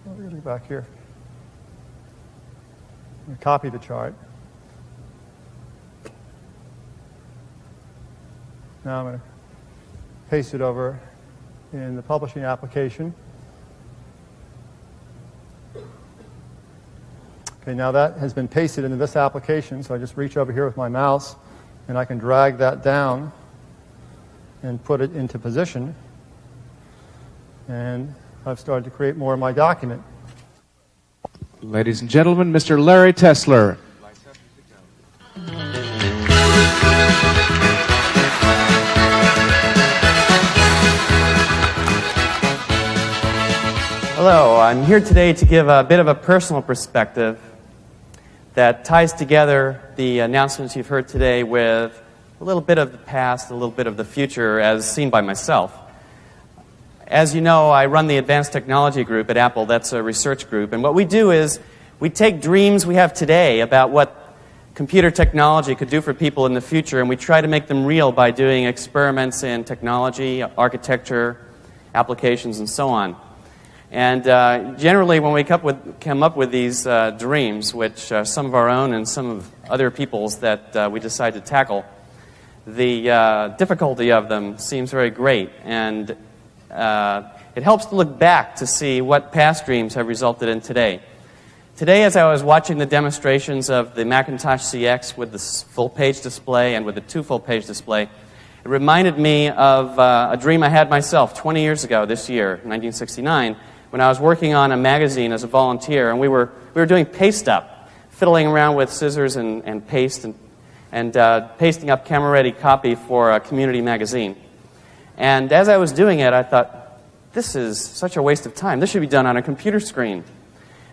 we're going to go back here. I'm going to copy the chart. Now I'm going to paste it over in the publishing application. Okay, now that has been pasted into this application, so I just reach over here with my mouse, and I can drag that down and put it into position. And I've started to create more of my document. Ladies and gentlemen, Mr. Larry Tesler. Hello, I'm here today to give a bit of a personal perspective that ties together the announcements you've heard today with a little bit of the past, a little bit of the future as seen by myself. As you know, I run the Advanced Technology Group at Apple. That's a research group. And what we do is we take dreams we have today about what computer technology could do for people in the future, and we try to make them real by doing experiments in technology, architecture, applications, and so on. And generally, when we come up with these dreams, which are some of our own and some of other people's that we decide to tackle, the difficulty of them seems very great, and it helps to look back to see what past dreams have resulted in today. Today, as I was watching the demonstrations of the Macintosh CX with the full-page display and with the two full-page display, it reminded me of a dream I had myself 20 years ago this year, 1969, when I was working on a magazine as a volunteer, and we were doing paste up, fiddling around with scissors and paste and pasting up camera-ready copy for a community magazine. And as I was doing it, I thought, this is such a waste of time. This should be done on a computer screen.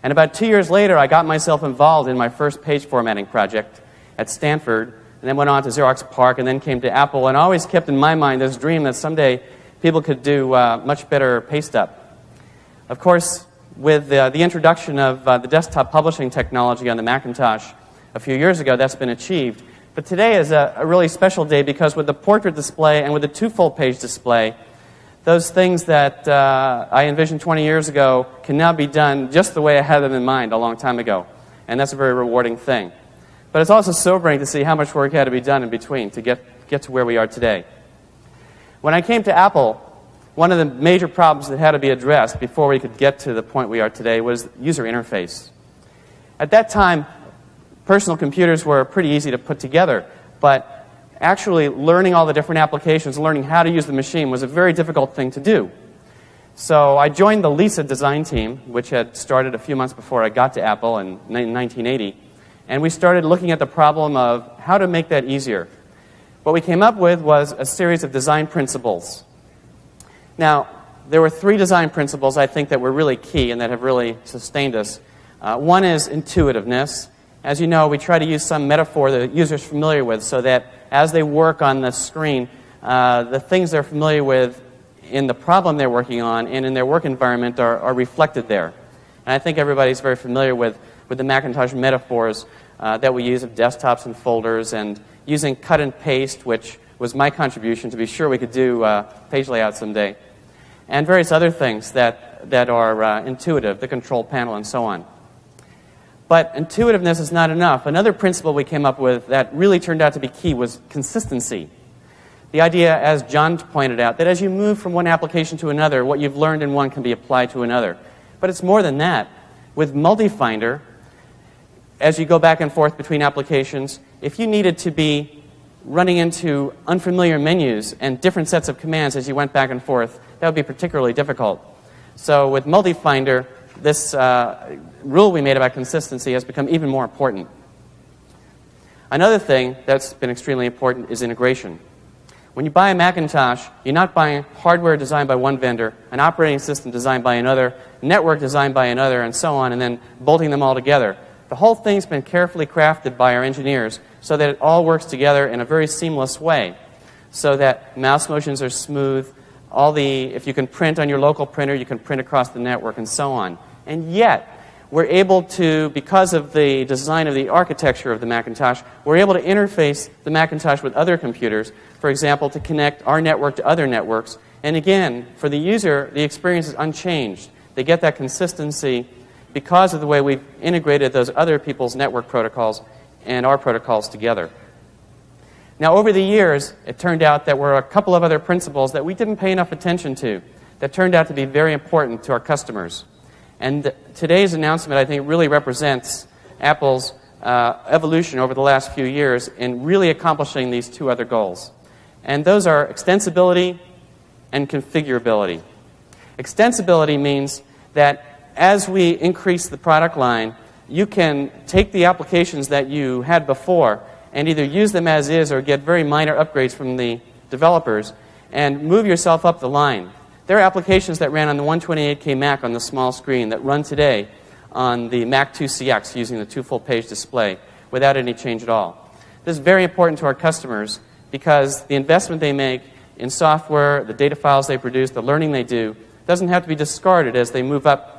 And about 2 years later, I got myself involved in my first page formatting project at Stanford, and then went on to Xerox PARC, and then came to Apple, and always kept in my mind this dream that someday people could do much better paste up. Of course, with the introduction of the desktop publishing technology on the Macintosh a few years ago, that's been achieved. But today is a really special day because with the portrait display and with the two full-page display, those things that I envisioned 20 years ago can now be done just the way I had them in mind a long time ago. And that's a very rewarding thing. But it's also sobering to see how much work had to be done in between to get to where we are today. When I came to Apple, one of the major problems that had to be addressed before we could get to the point we are today was user interface. At that time, personal computers were pretty easy to put together, but actually learning all the different applications, learning how to use the machine was a very difficult thing to do. So I joined the Lisa design team, which had started a few months before I got to Apple in 1980, and we started looking at the problem of how to make that easier. What we came up with was a series of design principles. Now, there were 3 design principles I think that were really key and that have really sustained us. One is intuitiveness. As you know, we try to use some metaphor that the user is familiar with so that as they work on the screen, the things they're familiar with in the problem they're working on and in their work environment are reflected there. And I think everybody's very familiar with the Macintosh metaphors that we use of desktops and folders and using cut and paste, which was my contribution to be sure we could do page layout someday, and various other things that are intuitive, the control panel and so on. But intuitiveness is not enough. Another principle we came up with that really turned out to be key was consistency. The idea, as John pointed out, that as you move from one application to another, what you've learned in one can be applied to another. But it's more than that. With Multi-Finder, as you go back and forth between applications, if you needed to be running into unfamiliar menus and different sets of commands as you went back and forth, that would be particularly difficult. So with Multi-Finder, this rule we made about consistency has become even more important. Another thing that's been extremely important is integration. When you buy a Macintosh, you're not buying hardware designed by one vendor, an operating system designed by another, network designed by another, and so on, and then bolting them all together. The whole thing's been carefully crafted by our engineers so that it all works together in a very seamless way, so that mouse motions are smooth. If you can print on your local printer, you can print across the network, and so on. And yet, we're able to, because of the design of the architecture of the Macintosh, we're able to interface the Macintosh with other computers, for example, to connect our network to other networks. And again, for the user, the experience is unchanged. They get that consistency because of the way we've integrated those other people's network protocols and our protocols together. Now, over the years, it turned out that there were a couple of other principles that we didn't pay enough attention to that turned out to be very important to our customers. And today's announcement, I think, really represents Apple's evolution over the last few years in really accomplishing these 2 other goals. And those are extensibility and configurability. Extensibility means that as we increase the product line, you can take the applications that you had before and either use them as is or get very minor upgrades from the developers and move yourself up the line. There are applications that ran on the 128K Mac on the small screen that run today on the Mac 2CX using the 2 full-page display without any change at all. This is very important to our customers because the investment they make in software, the data files they produce, the learning they do, doesn't have to be discarded as they move up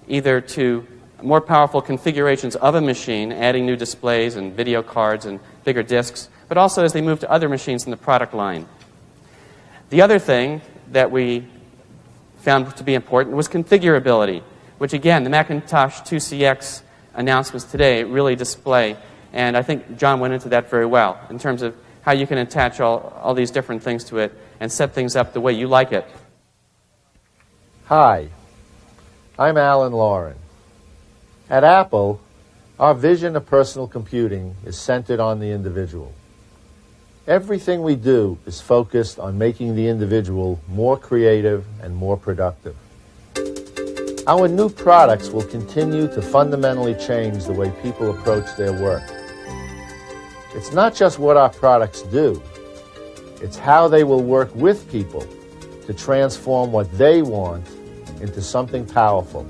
either to more powerful configurations of a machine, adding new displays and video cards and bigger disks, but also as they move to other machines in the product line. The other thing that we found to be important was configurability, which again, the Macintosh 2CX announcements today really display, and I think John went into that very well in terms of how you can attach all these different things to it and set things up the way you like it. Hi, I'm Alan Lauren. At Apple, our vision of personal computing is centered on the individual. Everything we do is focused on making the individual more creative and more productive. Our new products will continue to fundamentally change the way people approach their work. It's not just what our products do, it's how they will work with people to transform what they want into something powerful.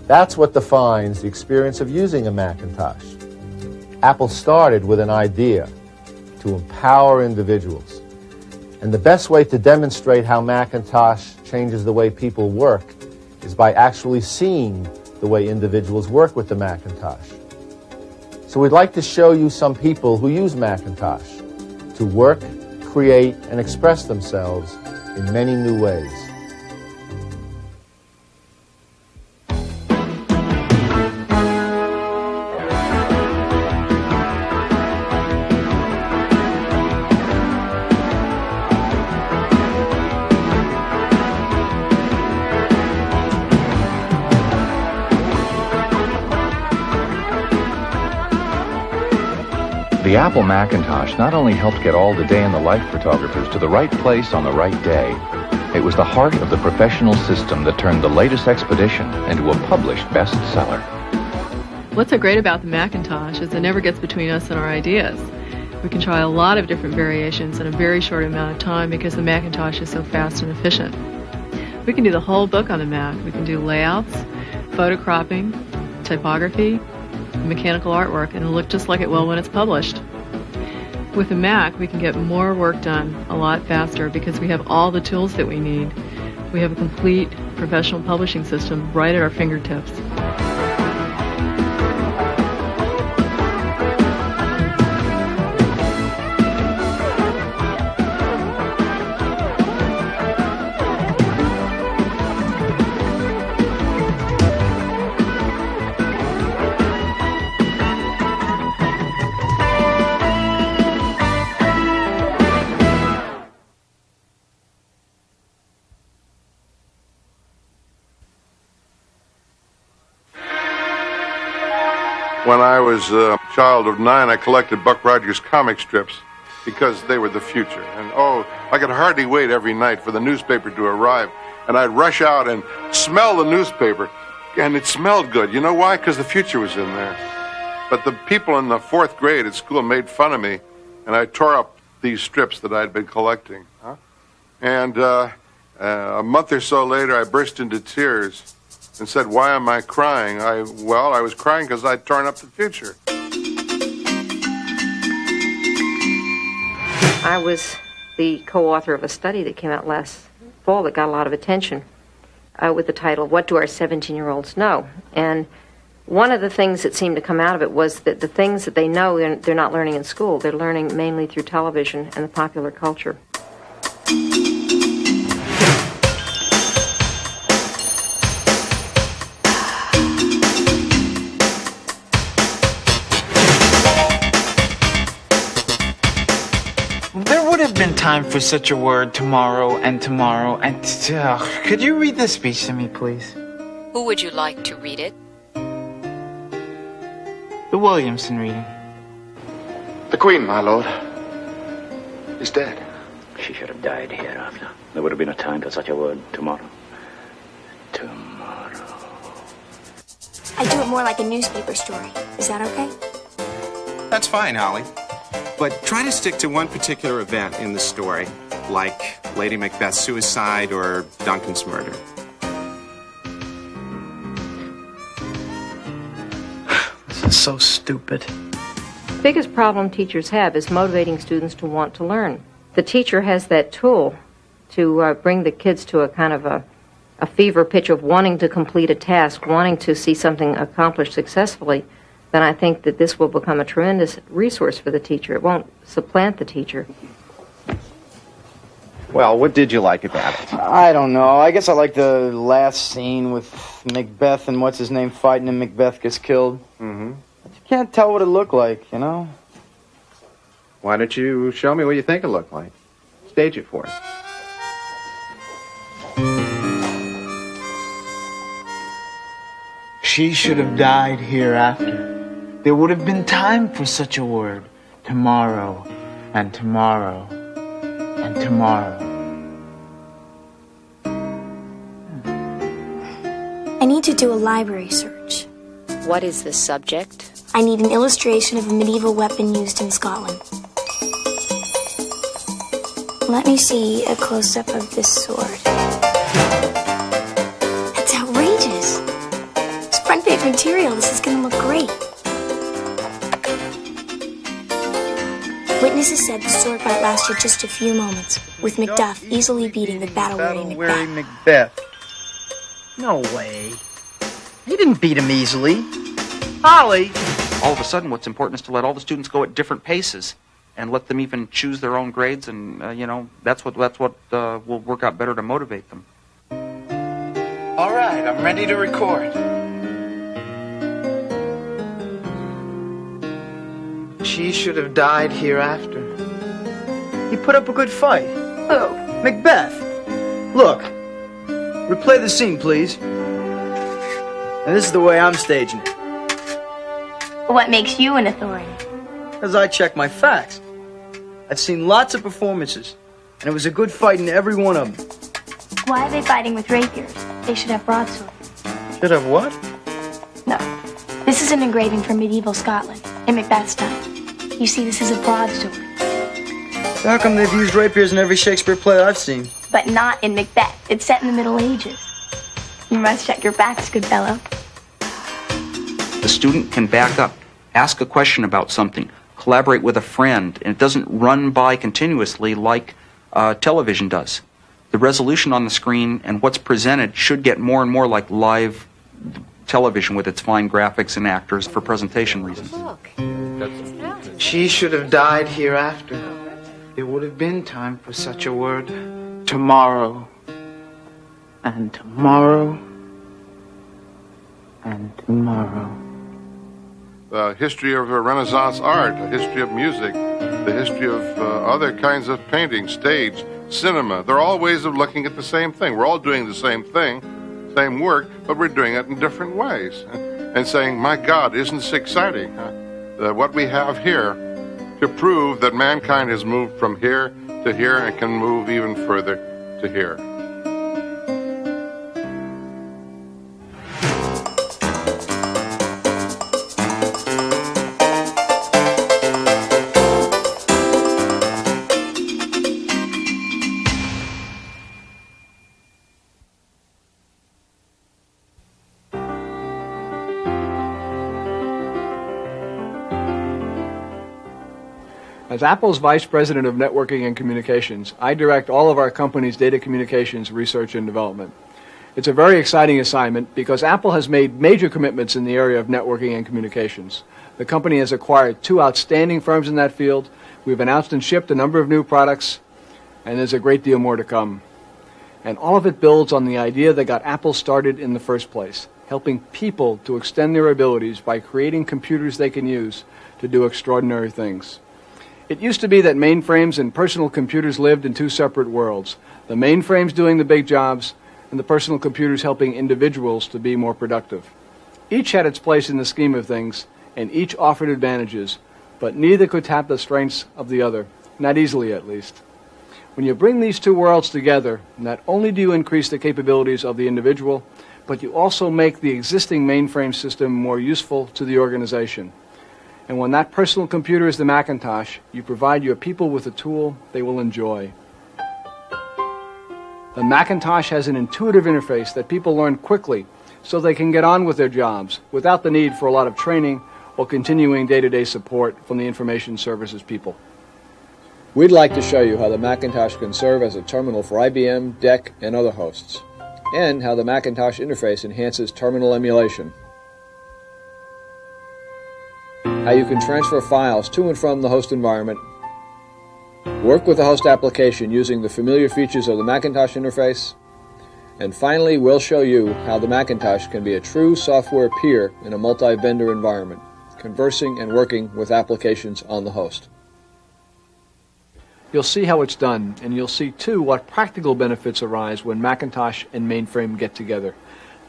That's what defines the experience of using a Macintosh. Apple started with an idea to empower individuals. And the best way to demonstrate how Macintosh changes the way people work is by actually seeing the way individuals work with the Macintosh. So we'd like to show you some people who use Macintosh to work, create, and express themselves in many new ways. The Apple Macintosh not only helped get all the day-in-the-life photographers to the right place on the right day, it was the heart of the professional system that turned the latest expedition into a published bestseller. What's so great about the Macintosh is it never gets between us and our ideas. We can try a lot of different variations in a very short amount of time because the Macintosh is so fast and efficient. We can do the whole book on the Mac. We can do layouts, photocropping, typography, mechanical artwork, and it'll look just like it will when it's published. With a Mac, we can get more work done a lot faster because we have all the tools that we need. We have a complete professional publishing system right at our fingertips. When I was a child of 9, I collected Buck Rogers comic strips because they were the future. And I could hardly wait every night for the newspaper to arrive. And I'd rush out and smell the newspaper. And it smelled good. You know why? Because the future was in there. But the people in the 4th grade at school made fun of me. And I tore up these strips that I'd been collecting. And a month or so later, I burst into tears and said, "Why am I crying?" I was crying because I'd torn up the future. I was the co-author of a study that came out last fall that got a lot of attention with the title, "What Do Our 17-Year-Olds Know?" And one of the things that seemed to come out of it was that the things that they know, they're not learning in school. They're learning mainly through television and the popular culture. Been time for such a word tomorrow and could you read this speech to me, please? Who would you like to read it? The Williamson reading. The Queen, my lord, is dead. She should have died hereafter. There would have been a time for such a word tomorrow. I do it more like a newspaper story. Is that okay? That's fine, Holly. But try to stick to one particular event in the story, like Lady Macbeth's suicide or Duncan's murder. This is so stupid. The biggest problem teachers have is motivating students to want to learn. The teacher has that tool to bring the kids to a kind of a fever pitch of wanting to complete a task, wanting to see something accomplished successfully. Then I think that this will become a tremendous resource for the teacher. It won't supplant the teacher. Well, what did you like about it? I don't know. I guess I like the last scene with Macbeth and what's-his-name fighting and Macbeth gets killed. Mm-hmm. But you can't tell what it looked like, you know? Why don't you show me what you think it looked like? Stage it for us. She should have died hereafter. There would have been time for such a word. Tomorrow, and tomorrow, and tomorrow. I need to do a library search. What is the subject? I need an illustration of a medieval weapon used in Scotland. Let me see a close-up of this sword. That's outrageous. It's front page material. This is going to look great. Witnesses said the sword fight lasted just a few moments, with Macduff easily beating the battle-weary Macbeth. No way. He didn't beat him easily. Holly! All of a sudden, what's important is to let all the students go at different paces and let them even choose their own grades, and that's what will work out better to motivate them. All right, I'm ready to record. She should have died hereafter. He put up a good fight. Who? Macbeth. Look, replay the scene, please. And this is the way I'm staging it. What makes you an authority? As I check my facts. I've seen lots of performances, and it was a good fight in every one of them. Why are they fighting with rapiers? They should have broadswords. Should have what? No. This is an engraving from medieval Scotland, in Macbeth's time. You see, this is a broadsword. How come they've used rapiers in every Shakespeare play I've seen? But not in Macbeth. It's set in the Middle Ages. You must check your facts, good fellow. The student can back up, ask a question about something, collaborate with a friend, and it doesn't run by continuously like television does. The resolution on the screen and what's presented should get more and more like live television with its fine graphics and actors for presentation reasons. She should have died hereafter. There would have been time for such a word. Tomorrow. And tomorrow. And tomorrow. The history of Renaissance art, the history of music, the history of other kinds of painting, stage, cinema. They're all ways of looking at the same thing. We're all doing the same thing, same work, but we're doing it in different ways. And saying, my God, isn't this exciting? What we have here to prove that mankind has moved from here to here and can move even further to here. As Apple's Vice President of Networking and Communications, I direct all of our company's data communications research and development. It's a very exciting assignment because Apple has made major commitments in the area of networking and communications. The company has acquired 2 outstanding firms in that field. We've announced and shipped a number of new products, and there's a great deal more to come. And all of it builds on the idea that got Apple started in the first place, helping people to extend their abilities by creating computers they can use to do extraordinary things. It used to be that mainframes and personal computers lived in 2 separate worlds. The mainframes doing the big jobs, and the personal computers helping individuals to be more productive. Each had its place in the scheme of things, and each offered advantages, but neither could tap the strengths of the other, not easily at least. When you bring these 2 worlds together, not only do you increase the capabilities of the individual, but you also make the existing mainframe system more useful to the organization. And when that personal computer is the Macintosh, you provide your people with a tool they will enjoy. The Macintosh has an intuitive interface that people learn quickly so they can get on with their jobs without the need for a lot of training or continuing day-to-day support from the information services people. We'd like to show you how the Macintosh can serve as a terminal for IBM, DEC, and other hosts, and how the Macintosh interface enhances terminal emulation. How you can transfer files to and from the host environment, work with the host application using the familiar features of the Macintosh interface, and finally we'll show you how the Macintosh can be a true software peer in a multi-vendor environment, conversing and working with applications on the host. You'll see how it's done, and you'll see too what practical benefits arise when Macintosh and mainframe get together.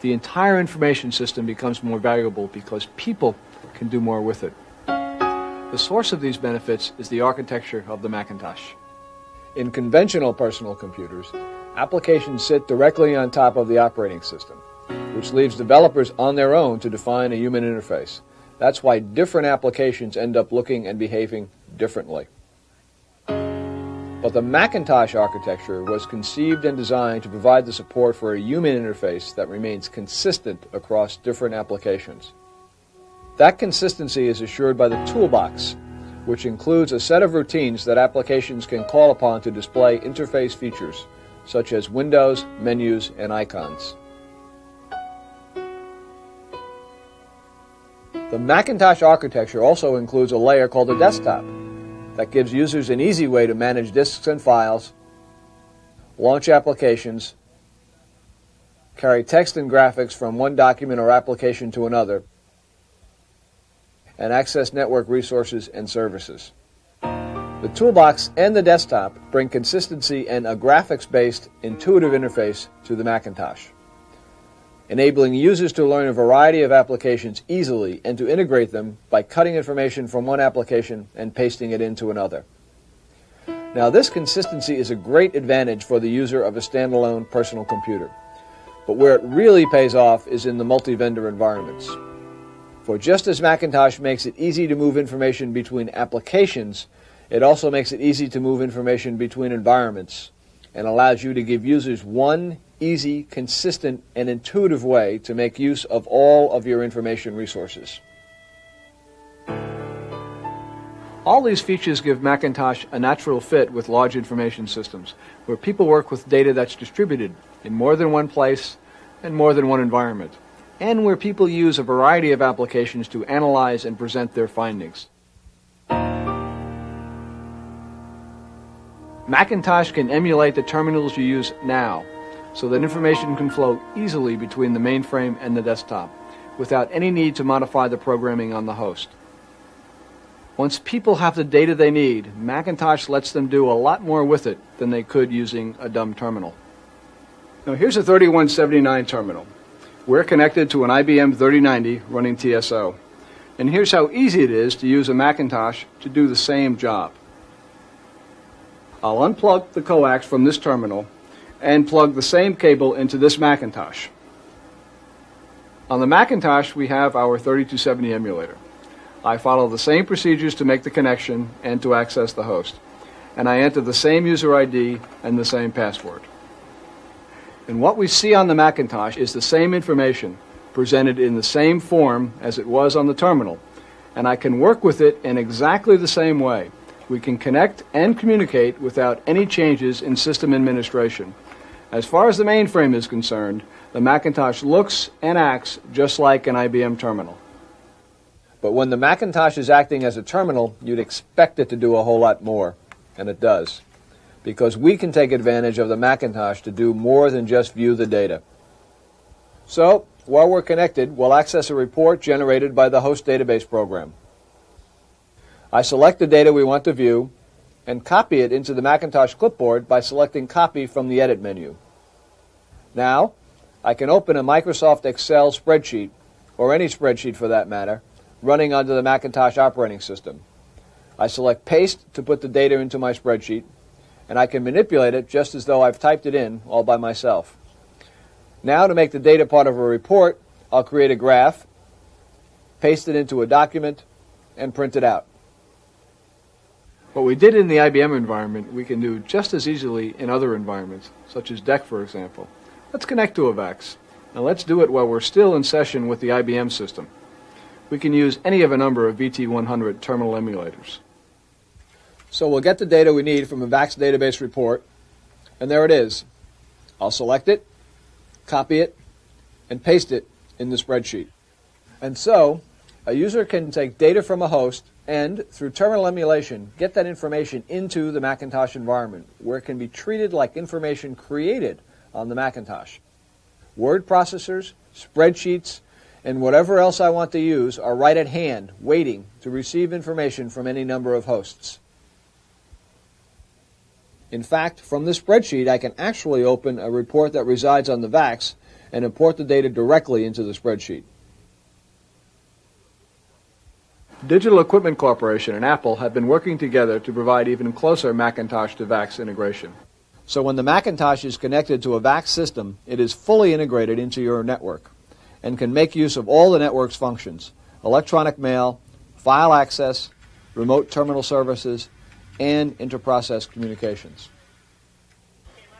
The entire information system becomes more valuable because people can do more with it. The source of these benefits is the architecture of the Macintosh. In conventional personal computers, applications sit directly on top of the operating system, which leaves developers on their own to define a human interface. That's why different applications end up looking and behaving differently. But the Macintosh architecture was conceived and designed to provide the support for a human interface that remains consistent across different applications. That consistency is assured by the toolbox, which includes a set of routines that applications can call upon to display interface features, such as windows, menus, and icons. The Macintosh architecture also includes a layer called a desktop. that gives users an easy way to manage disks and files, launch applications, carry text and graphics from one document or application to another, and access network resources and services. The toolbox and the desktop bring consistency and a graphics-based, intuitive interface to the Macintosh, enabling users to learn a variety of applications easily and to integrate them by cutting information from one application and pasting it into another. Now, this consistency is a great advantage for the user of a standalone personal computer, but where it really pays off is in the multi-vendor environments. For just as Macintosh makes it easy to move information between applications, it also makes it easy to move information between environments and allows you to give users one easy, consistent, and intuitive way to make use of all of your information resources. All these features give Macintosh a natural fit with large information systems, where people work with data that's distributed in more than one place and more than one environment, and where people use a variety of applications to analyze and present their findings. Macintosh can emulate the terminals you use now, so that information can flow easily between the mainframe and the desktop, without any need to modify the programming on the host. Once people have the data they need, Macintosh lets them do a lot more with it than they could using a dumb terminal. Now here's a 3179 terminal. We're connected to an IBM 3090 running TSO. And here's how easy it is to use a Macintosh to do the same job. I'll unplug the coax from this terminal and plug the same cable into this Macintosh. On the Macintosh, we have our 3270 emulator. I follow the same procedures to make the connection and to access the host. And I enter the same user ID and the same password. And what we see on the Macintosh is the same information presented in the same form as it was on the terminal. And I can work with it in exactly the same way. We can connect and communicate without any changes in system administration. As far as the mainframe is concerned, the Macintosh looks and acts just like an IBM terminal. But when the Macintosh is acting as a terminal, you'd expect it to do a whole lot more, and it does, because we can take advantage of the Macintosh to do more than just view the data. So, while we're connected, we'll access a report generated by the host database program. I select the data we want to view and copy it into the Macintosh clipboard by selecting Copy from the Edit menu. Now, I can open a Microsoft Excel spreadsheet, or any spreadsheet for that matter, running under the Macintosh operating system. I select Paste to put the data into my spreadsheet, and I can manipulate it just as though I've typed it in all by myself. Now, to make the data part of a report, I'll create a graph, paste it into a document, and print it out. What we did in the IBM environment, we can do just as easily in other environments, such as DEC, for example. Let's connect to a VAX, and let's do it while we're still in session with the IBM system. We can use any of a number of VT100 terminal emulators. So we'll get the data we need from a VAX database report, and there it is. I'll select it, copy it, and paste it in the spreadsheet. And so, a user can take data from a host and, through terminal emulation, get that information into the Macintosh environment, where it can be treated like information created on the Macintosh. Word processors, spreadsheets, and whatever else I want to use are right at hand, waiting to receive information from any number of hosts. In fact, from this spreadsheet, I can actually open a report that resides on the VAX and import the data directly into the spreadsheet. Digital Equipment Corporation and Apple have been working together to provide even closer Macintosh to VAX integration. So when the Macintosh is connected to a VAX system, it is fully integrated into your network and can make use of all the network's functions: electronic mail, file access, remote terminal services, and inter-process communications.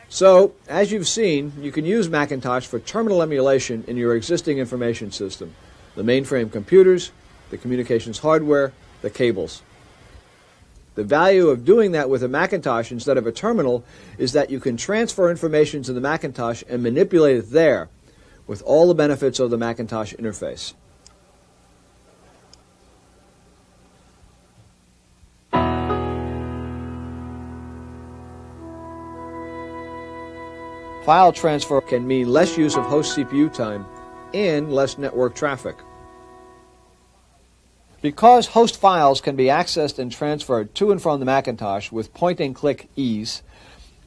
So, as you've seen, you can use Macintosh for terminal emulation in your existing information system, the mainframe computers, the communications hardware, the cables. The value of doing that with a Macintosh instead of a terminal is that you can transfer information to the Macintosh and manipulate it there, with all the benefits of the Macintosh interface. File transfer can mean less use of host CPU time and less network traffic. Because host files can be accessed and transferred to and from the Macintosh with point-and-click ease,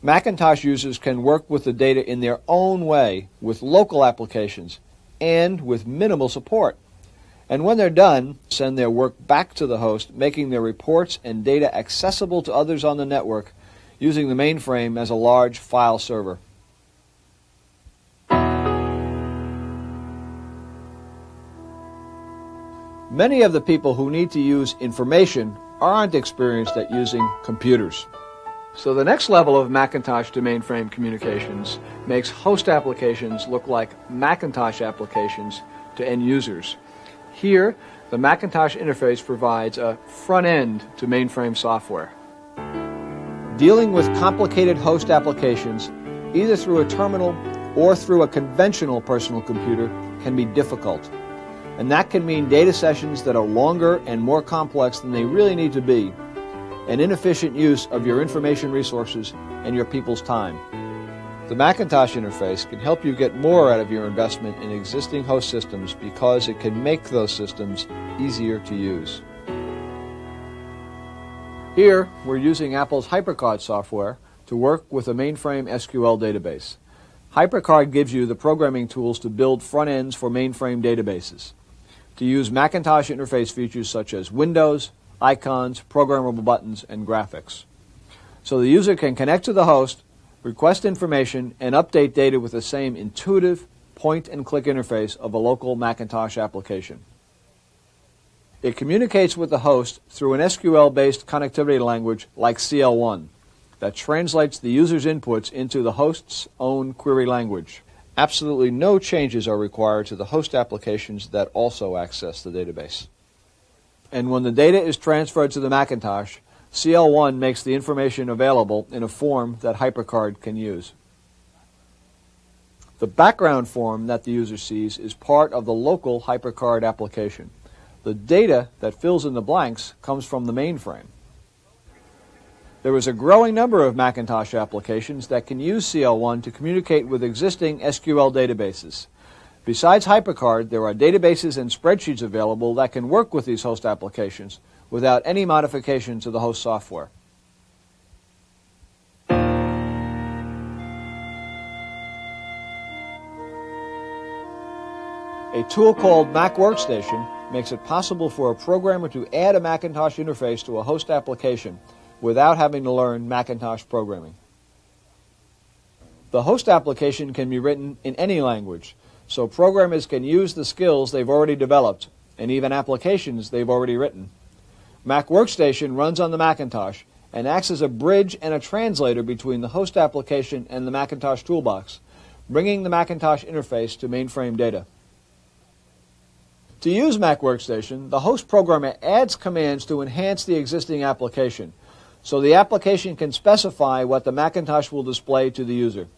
Macintosh users can work with the data in their own way with local applications and with minimal support. And when they're done, send their work back to the host, making their reports and data accessible to others on the network using the mainframe as a large file server. Many of the people who need to use information aren't experienced at using computers. So the next level of Macintosh to mainframe communications makes host applications look like Macintosh applications to end users. Here, the Macintosh interface provides a front end to mainframe software. Dealing with complicated host applications, either through a terminal or through a conventional personal computer, can be difficult. And that can mean data sessions that are longer and more complex than they really need to be, and inefficient use of your information resources and your people's time. The Macintosh interface can help you get more out of your investment in existing host systems because it can make those systems easier to use. Here, we're using Apple's HyperCard software to work with a mainframe SQL database. HyperCard gives you the programming tools to build front ends for mainframe databases, to use Macintosh interface features such as windows, icons, programmable buttons, and graphics. So the user can connect to the host, request information, and update data with the same intuitive point-and-click interface of a local Macintosh application. It communicates with the host through an SQL-based connectivity language like CL1 that translates the user's inputs into the host's own query language. Absolutely no changes are required to the host applications that also access the database. And when the data is transferred to the Macintosh, CL1 makes the information available in a form that HyperCard can use. The background form that the user sees is part of the local HyperCard application. The data that fills in the blanks comes from the mainframe. There is a growing number of Macintosh applications that can use CL1 to communicate with existing SQL databases. Besides HyperCard, there are databases and spreadsheets available that can work with these host applications without any modification to the host software. A tool called Mac Workstation makes it possible for a programmer to add a Macintosh interface to a host application without having to learn Macintosh programming. The host application can be written in any language, so programmers can use the skills they've already developed and even applications they've already written. Mac Workstation runs on the Macintosh and acts as a bridge and a translator between the host application and the Macintosh toolbox, bringing the Macintosh interface to mainframe data. To use Mac Workstation, the host programmer adds commands to enhance the existing application, so the application can specify what the Macintosh will display to the user.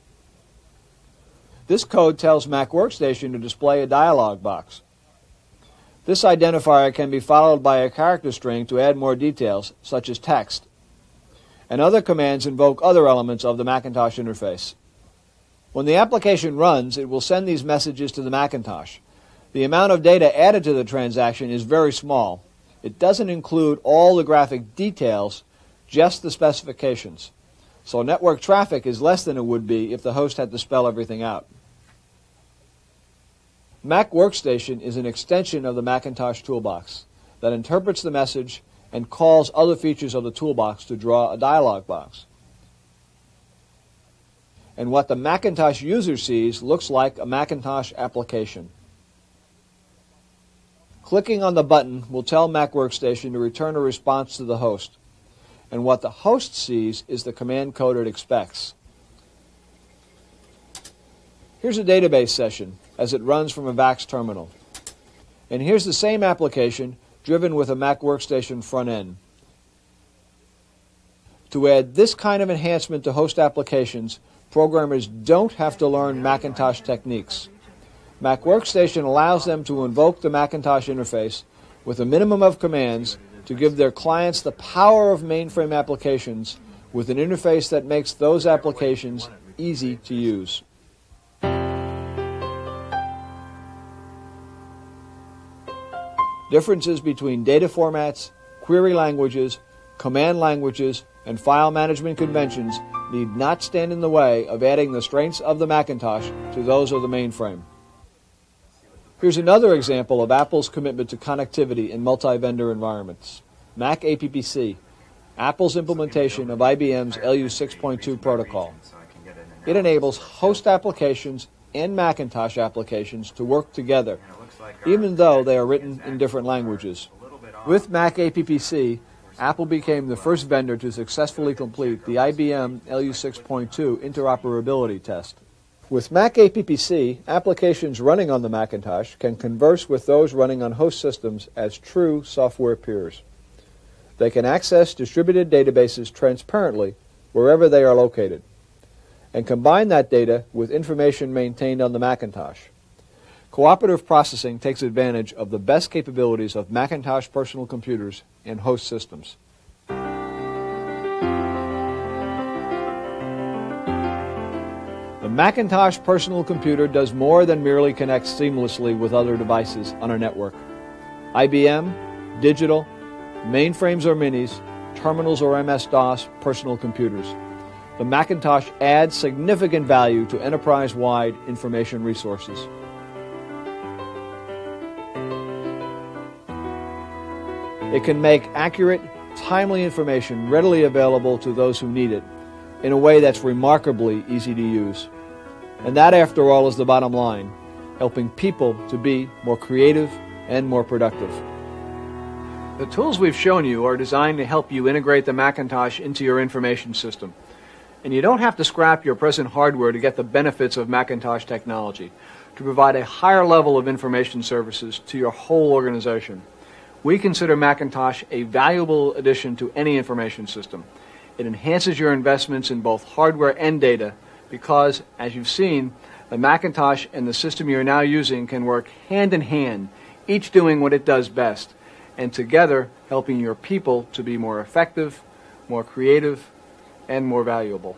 This code tells Mac Workstation to display a dialog box. This identifier can be followed by a character string to add more details, such as text. And other commands invoke other elements of the Macintosh interface. When the application runs, it will send these messages to the Macintosh. The amount of data added to the transaction is very small. It doesn't include all the graphic details, just the specifications. So network traffic is less than it would be if the host had to spell everything out. Mac Workstation is an extension of the Macintosh toolbox that interprets the message and calls other features of the toolbox to draw a dialog box. And what the Macintosh user sees looks like a Macintosh application. Clicking on the button will tell Mac Workstation to return a response to the host. And what the host sees is the command code it expects. Here's a database session as it runs from a VAX terminal. And here's the same application driven with a Mac Workstation front end. To add this kind of enhancement to host applications, programmers don't have to learn Macintosh techniques. Mac Workstation allows them to invoke the Macintosh interface with a minimum of commands to give their clients the power of mainframe applications with an interface that makes those applications easy to use. Differences between data formats, query languages, command languages, and file management conventions need not stand in the way of adding the strengths of the Macintosh to those of the mainframe. Here's another example of Apple's commitment to connectivity in multi-vendor environments. Mac APPC, Apple's implementation of IBM's LU 6.2 protocol. It enables host applications and Macintosh applications to work together, even though they are written in different languages. With Mac APPC, Apple became the first vendor to successfully complete the IBM LU 6.2 interoperability test. With Mac APPC, applications running on the Macintosh can converse with those running on host systems as true software peers. They can access distributed databases transparently wherever they are located, and combine that data with information maintained on the Macintosh. Cooperative processing takes advantage of the best capabilities of Macintosh personal computers and host systems. The Macintosh personal computer does more than merely connect seamlessly with other devices on a network. IBM, digital, mainframes or minis, terminals or MS-DOS personal computers. The Macintosh adds significant value to enterprise-wide information resources. It can make accurate, timely information readily available to those who need it in a way that's remarkably easy to use. And that, after all, is the bottom line, helping people to be more creative and more productive. The tools we've shown you are designed to help you integrate the Macintosh into your information system. And you don't have to scrap your present hardware to get the benefits of Macintosh technology, to provide a higher level of information services to your whole organization. We consider Macintosh a valuable addition to any information system. It enhances your investments in both hardware and data because, as you've seen, the Macintosh and the system you're now using can work hand in hand, each doing what it does best, and together helping your people to be more effective, more creative, and more valuable.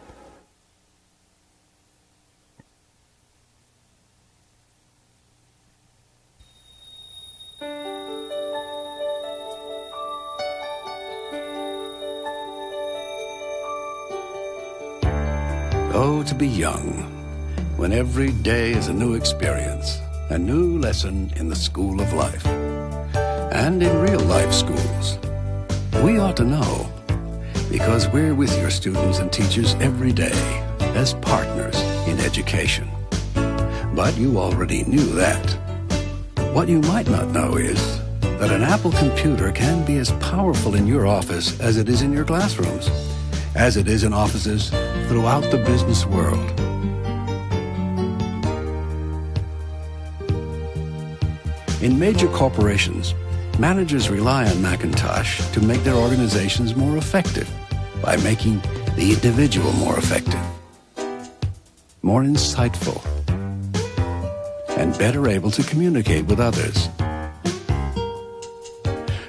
Oh, to be young, when every day is a new experience, a new lesson in the school of life. And in real-life schools, we ought to know, because we're with your students and teachers every day as partners in education. But you already knew that. What you might not know is that an Apple computer can be as powerful in your office as it is in your classrooms, as it is in offices throughout the business world. In major corporations, managers rely on Macintosh to make their organizations more effective by making the individual more effective, more insightful, and better able to communicate with others.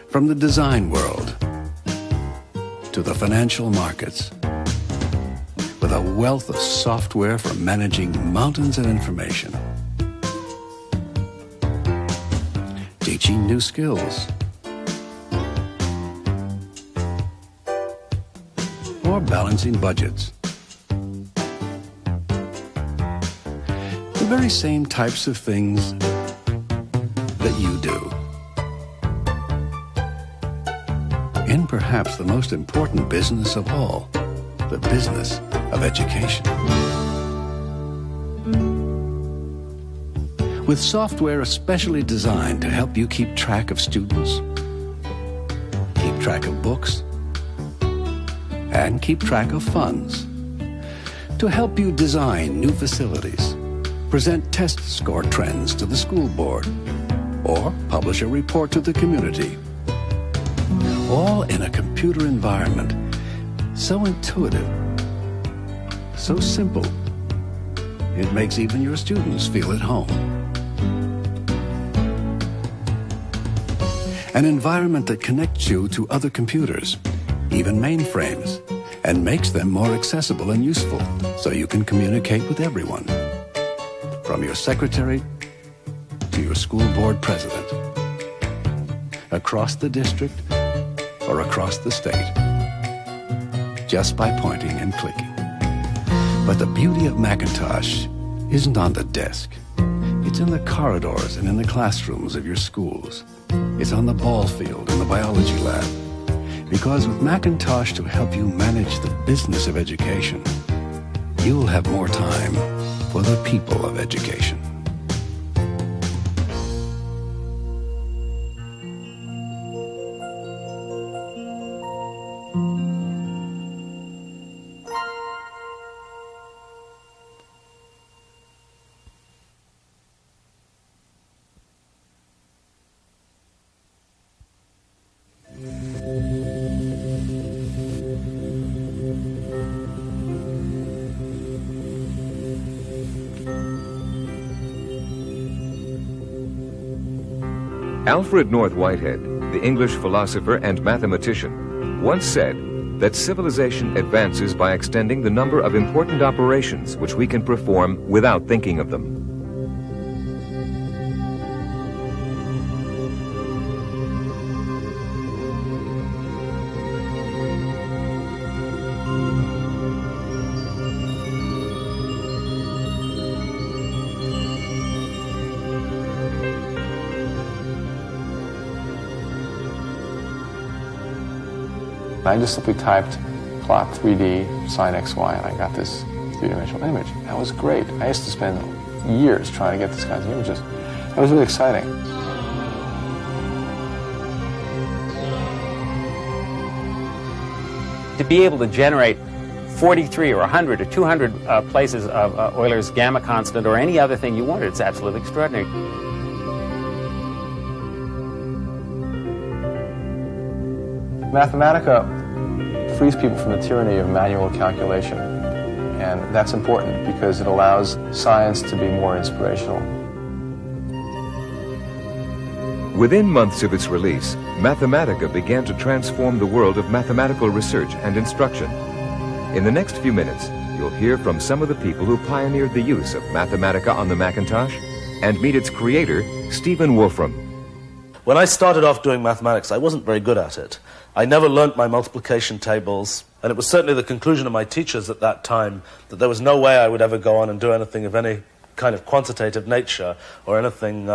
From the design world to the financial markets, with a wealth of software for managing mountains of information, teaching new skills, or balancing budgets. The very same types of things that you do. In perhaps the most important business of all, the business of education. With software especially designed to help you keep track of students, keep track of books, and keep track of funds. To help you design new facilities, present test score trends to the school board, or publish a report to the community. All in a computer environment so intuitive, so simple, it makes even your students feel at home. An environment that connects you to other computers, even mainframes, and makes them more accessible and useful so you can communicate with everyone, from your secretary to your school board president. across the district, or across the state, just by pointing and clicking. But the beauty of Macintosh isn't on the desk. It's in the corridors and in the classrooms of your schools. It's on the ball field in the biology lab. Because with Macintosh to help you manage the business of education, you'll have more time for the people of education. Alfred North Whitehead, the English philosopher and mathematician, once said that civilization advances by extending the number of important operations which we can perform without thinking of them. I just simply typed plot 3D sine XY and I got this three-dimensional image. That was great. I used to spend years trying to get these kinds of images. That was really exciting. To be able to generate 43 or 100 or 200 places of Euler's gamma constant or any other thing you wanted, it's absolutely extraordinary. Mathematica frees people from the tyranny of manual calculation, and that's important because it allows science to be more inspirational. Within months of its release, Mathematica began to transform the world of mathematical research and instruction. In the next few minutes, you'll hear from some of the people who pioneered the use of Mathematica on the Macintosh and meet its creator, Stephen Wolfram. When I started off doing mathematics, I wasn't very good at it. I never learnt my multiplication tables, and it was certainly the conclusion of my teachers at that time that there was no way I would ever go on and do anything of any kind of quantitative nature or anything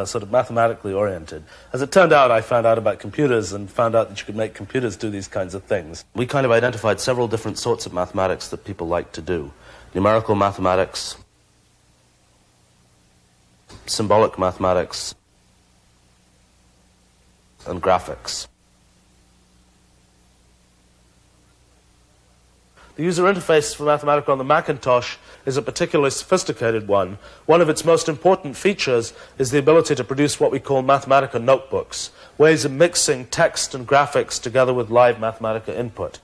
sort of mathematically oriented. As it turned out, I found out about computers and found out that you could make computers do these kinds of things. We kind of identified several different sorts of mathematics that people like to do. Numerical mathematics, symbolic mathematics, and graphics. The user interface for Mathematica on the Macintosh is a particularly sophisticated one. One of its most important features is the ability to produce what we call Mathematica notebooks, ways of mixing text and graphics together with live Mathematica input.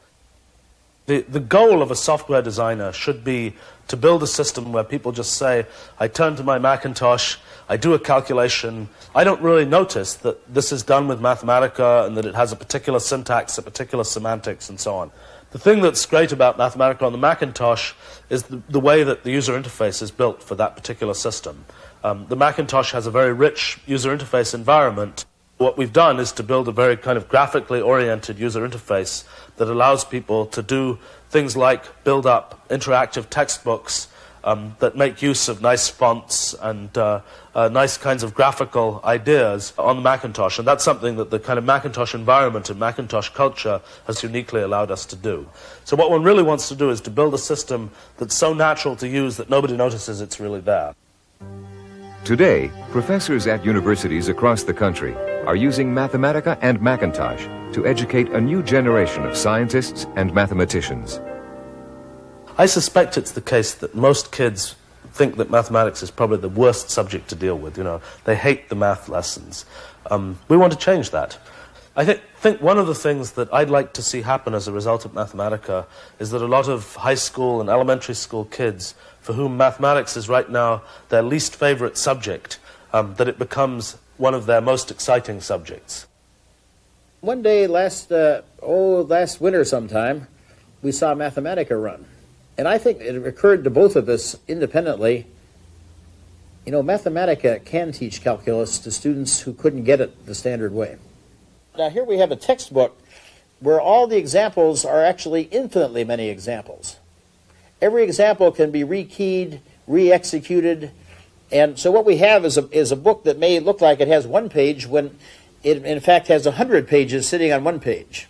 The goal of a software designer should be to build a system where people just say, I turn to my Macintosh, I do a calculation, I don't really notice that this is done with Mathematica and that it has a particular syntax, a particular semantics, and so on. The thing that's great about Mathematica on the Macintosh is the way that the user interface is built for that particular system. The Macintosh has a very rich user interface environment. What we've done is to build a very kind of graphically oriented user interface that allows people to do things like build up interactive textbooks that make use of nice fonts and nice kinds of graphical ideas on the Macintosh. And that's something that the kind of Macintosh environment and Macintosh culture has uniquely allowed us to do. So what one really wants to do is to build a system that's so natural to use that nobody notices it's really there. Today, professors at universities across the country are using Mathematica and Macintosh to educate a new generation of scientists and mathematicians. I suspect it's the case that most kids think that mathematics is probably the worst subject to deal with. You know, they hate the math lessons. We want to change that. I think one of the things that I'd like to see happen as a result of Mathematica is that a lot of high school and elementary school kids for whom mathematics is right now their least favorite subject, that it becomes one of their most exciting subjects. One day last winter sometime, we saw Mathematica run. And I think it occurred to both of us independently, you know, Mathematica can teach calculus to students who couldn't get it the standard way. Now here we have a textbook where all the examples are actually infinitely many examples. Every example can be rekeyed, re-executed, and so what we have is a book that may look like it has one page when it in fact has 100 pages sitting on one page.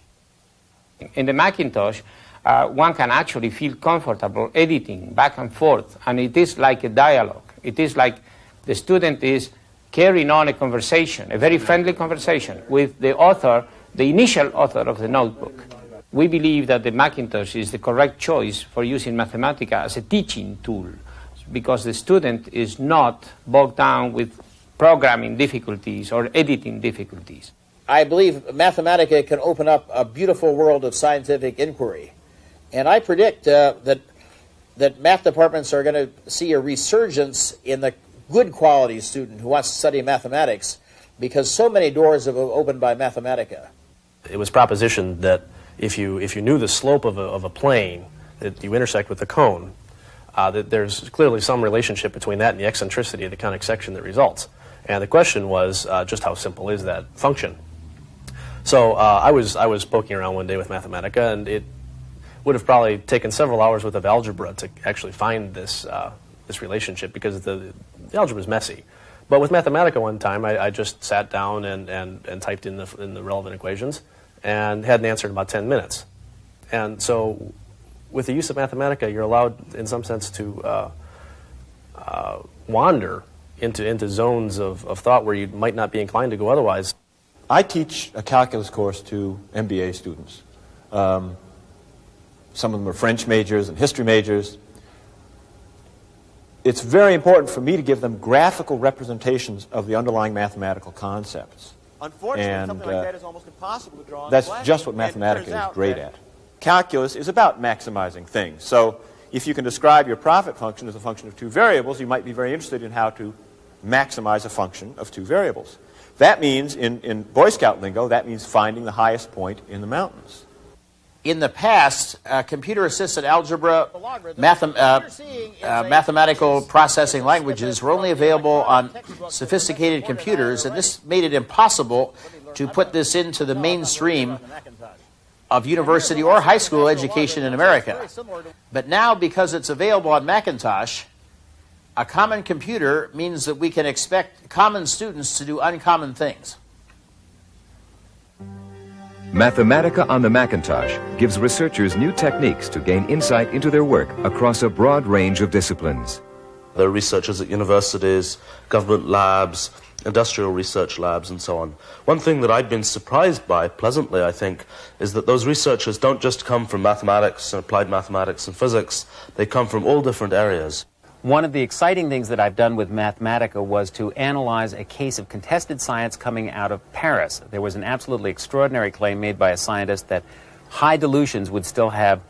In the Macintosh, one can actually feel comfortable editing back and forth, and it is like a dialogue. It is like the student is carrying on a conversation, a very friendly conversation with the author, the initial author of the notebook. We believe that the Macintosh is the correct choice for using Mathematica as a teaching tool, because the student is not bogged down with programming difficulties or editing difficulties. I believe Mathematica can open up a beautiful world of scientific inquiry. And I predict that math departments are going to see a resurgence in the good quality student who wants to study mathematics, because so many doors have opened by Mathematica. It was propositioned that if you knew the slope of a plane that you intersect with the cone, that there's clearly some relationship between that and the eccentricity of the conic section that results. And the question was just how simple is that function? So I was poking around one day with Mathematica, and it would have probably taken several hours worth of algebra to actually find this relationship, because the algebra is messy. But with Mathematica one time, I just sat down and typed in the relevant equations and had an answer in about 10 minutes. And so with the use of Mathematica, you're allowed, in some sense, to wander into zones of thought where you might not be inclined to go otherwise. I teach a calculus course to MBA students. Some of them are French majors and history majors. It's very important for me to give them graphical representations of the underlying mathematical concepts. Unfortunately, something like that is almost impossible to draw on That's the blackboard. just what Mathematica is great at. Calculus is about maximizing things. So if you can describe your profit function as a function of two variables, you might be very interested in how to maximize a function of two variables. That means, in Boy Scout lingo, that means finding the highest point in the mountains. In the past, computer-assisted algebra, mathematical processing languages were only available on sophisticated computers, and this made it impossible to put this into the mainstream of university or high school education in America. But now, because it's available on Macintosh, a common computer means that we can expect common students to do uncommon things. Mathematica on the Macintosh gives researchers new techniques to gain insight into their work across a broad range of disciplines. There are researchers at universities, government labs, industrial research labs, and so on. One thing that I've been surprised by, pleasantly I think, is that those researchers don't just come from mathematics and applied mathematics and physics, they come from all different areas. One of the exciting things that I've done with Mathematica was to analyze a case of contested science coming out of Paris. There was an absolutely extraordinary claim made by a scientist that high dilutions would still have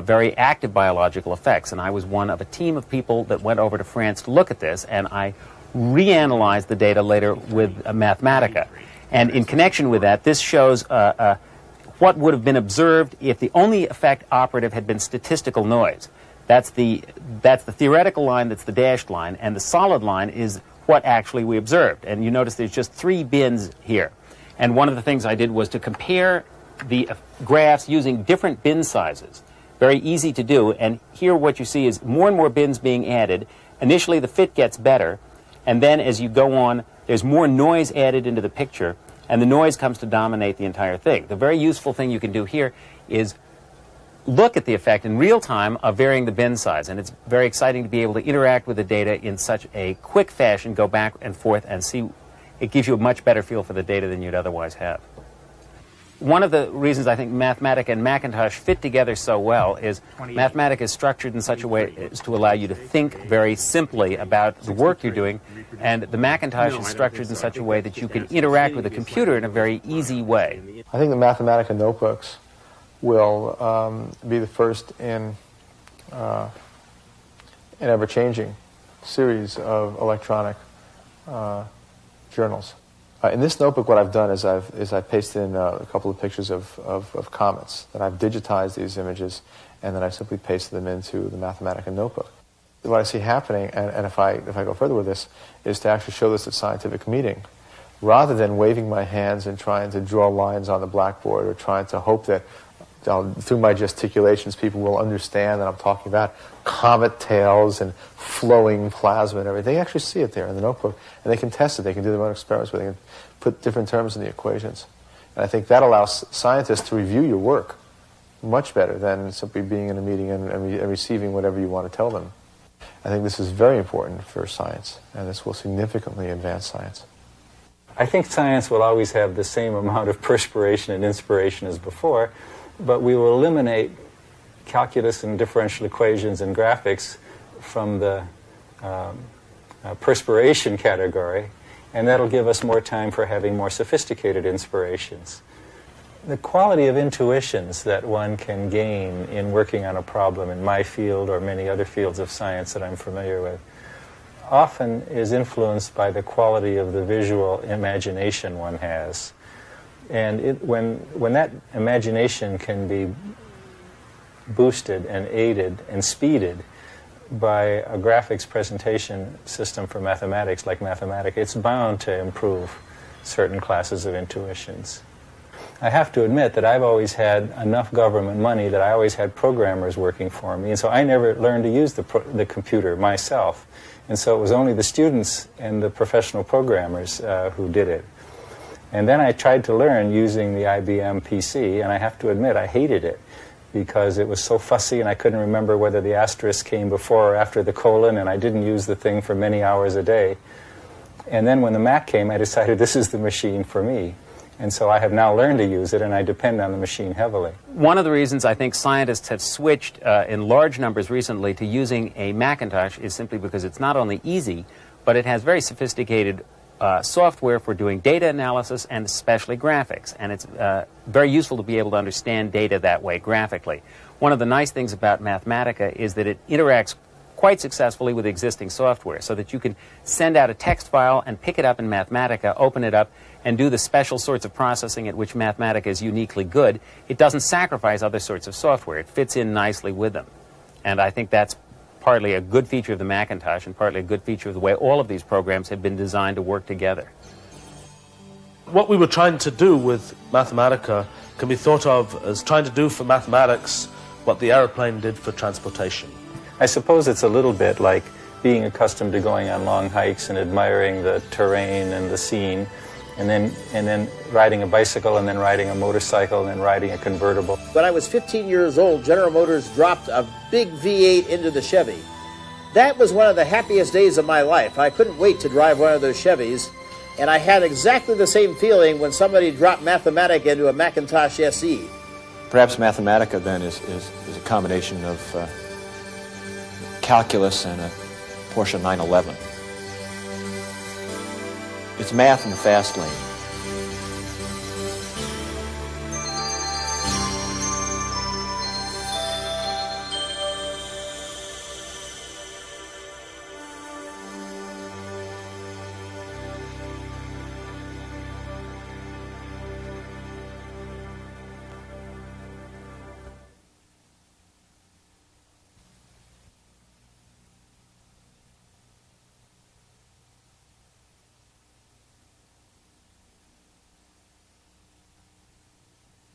very active biological effects, and I was one of a team of people that went over to France to look at this, and I reanalyzed the data later with Mathematica. And in connection with that, this shows what would have been observed if the only effect operative had been statistical noise. That's the theoretical line, that's the dashed line, and the solid line is what actually we observed. And you notice there's just 3 bins here. And one of the things I did was to compare the graphs using different bin sizes. Very easy to do, and here what you see is more and more bins being added. Initially the fit gets better, and then as you go on, there's more noise added into the picture, and the noise comes to dominate the entire thing. The very useful thing you can do here is look at the effect in real time of varying the bin size, and it's very exciting to be able to interact with the data in such a quick fashion, go back and forth and see. It gives you a much better feel for the data than you'd otherwise have. One of the reasons I think Mathematica and Macintosh fit together so well is Mathematica is structured in such a way as to allow you to think very simply about the work you're doing, and the Macintosh is structured in such a way that you can interact with the computer in a very easy way. I think the Mathematica notebooks will be the first in an ever-changing series of electronic journals. In this notebook, what I've done is I've pasted in a couple of pictures of comets. Then I've digitized these images, and then I simply pasted them into the Mathematica notebook. What I see happening, and if I go further with this, is to actually show this at scientific meeting, rather than waving my hands and trying to draw lines on the blackboard or trying to hope that through my gesticulations people will understand that I'm talking about comet tails and flowing plasma and everything. They actually see it there in the notebook, and they can test it. They can do their own experiments where they can put different terms in the equations. And I think that allows scientists to review your work much better than simply being in a meeting and receiving whatever you want to tell them. I think this is very important for science, and this will significantly advance science. I think science will always have the same amount of perspiration and inspiration as before, but we will eliminate calculus and differential equations and graphics from the perspiration category, and that'll give us more time for having more sophisticated inspirations. The quality of intuitions that one can gain in working on a problem in my field or many other fields of science that I'm familiar with often is influenced by the quality of the visual imagination one has. And when that imagination can be boosted and aided and speeded by a graphics presentation system for mathematics like Mathematica, it's bound to improve certain classes of intuitions. I have to admit that I've always had enough government money that I always had programmers working for me, and so I never learned to use the computer myself. And so it was only the students and the professional programmers who did it. And then I tried to learn using the IBM PC, and I have to admit I hated it because it was so fussy and I couldn't remember whether the asterisk came before or after the colon, and I didn't use the thing for many hours a day. And then when the Mac came, I decided this is the machine for me. And so I have now learned to use it, and I depend on the machine heavily. One of the reasons I think scientists have switched in large numbers recently to using a Macintosh is simply because it's not only easy, but it has very sophisticated software for doing data analysis and especially graphics. And it's very useful to be able to understand data that way graphically. One of the nice things about Mathematica is that it interacts quite successfully with existing software, so that you can send out a text file and pick it up in Mathematica, open it up, and do the special sorts of processing at which Mathematica is uniquely good. It doesn't sacrifice other sorts of software. It fits in nicely with them. And I think that's partly a good feature of the Macintosh and partly a good feature of the way all of these programs have been designed to work together. What we were trying to do with Mathematica can be thought of as trying to do for mathematics what the aeroplane did for transportation. I suppose it's a little bit like being accustomed to going on long hikes and admiring the terrain and the scene, and then riding a bicycle, and then riding a motorcycle, and then riding a convertible. When I was 15 years old, General Motors dropped a big V8 into the Chevy. That was one of the happiest days of my life. I couldn't wait to drive one of those Chevys, and I had exactly the same feeling when somebody dropped Mathematica into a Macintosh SE. Perhaps Mathematica then is a combination of calculus and a Porsche 911. It's math in the fast lane.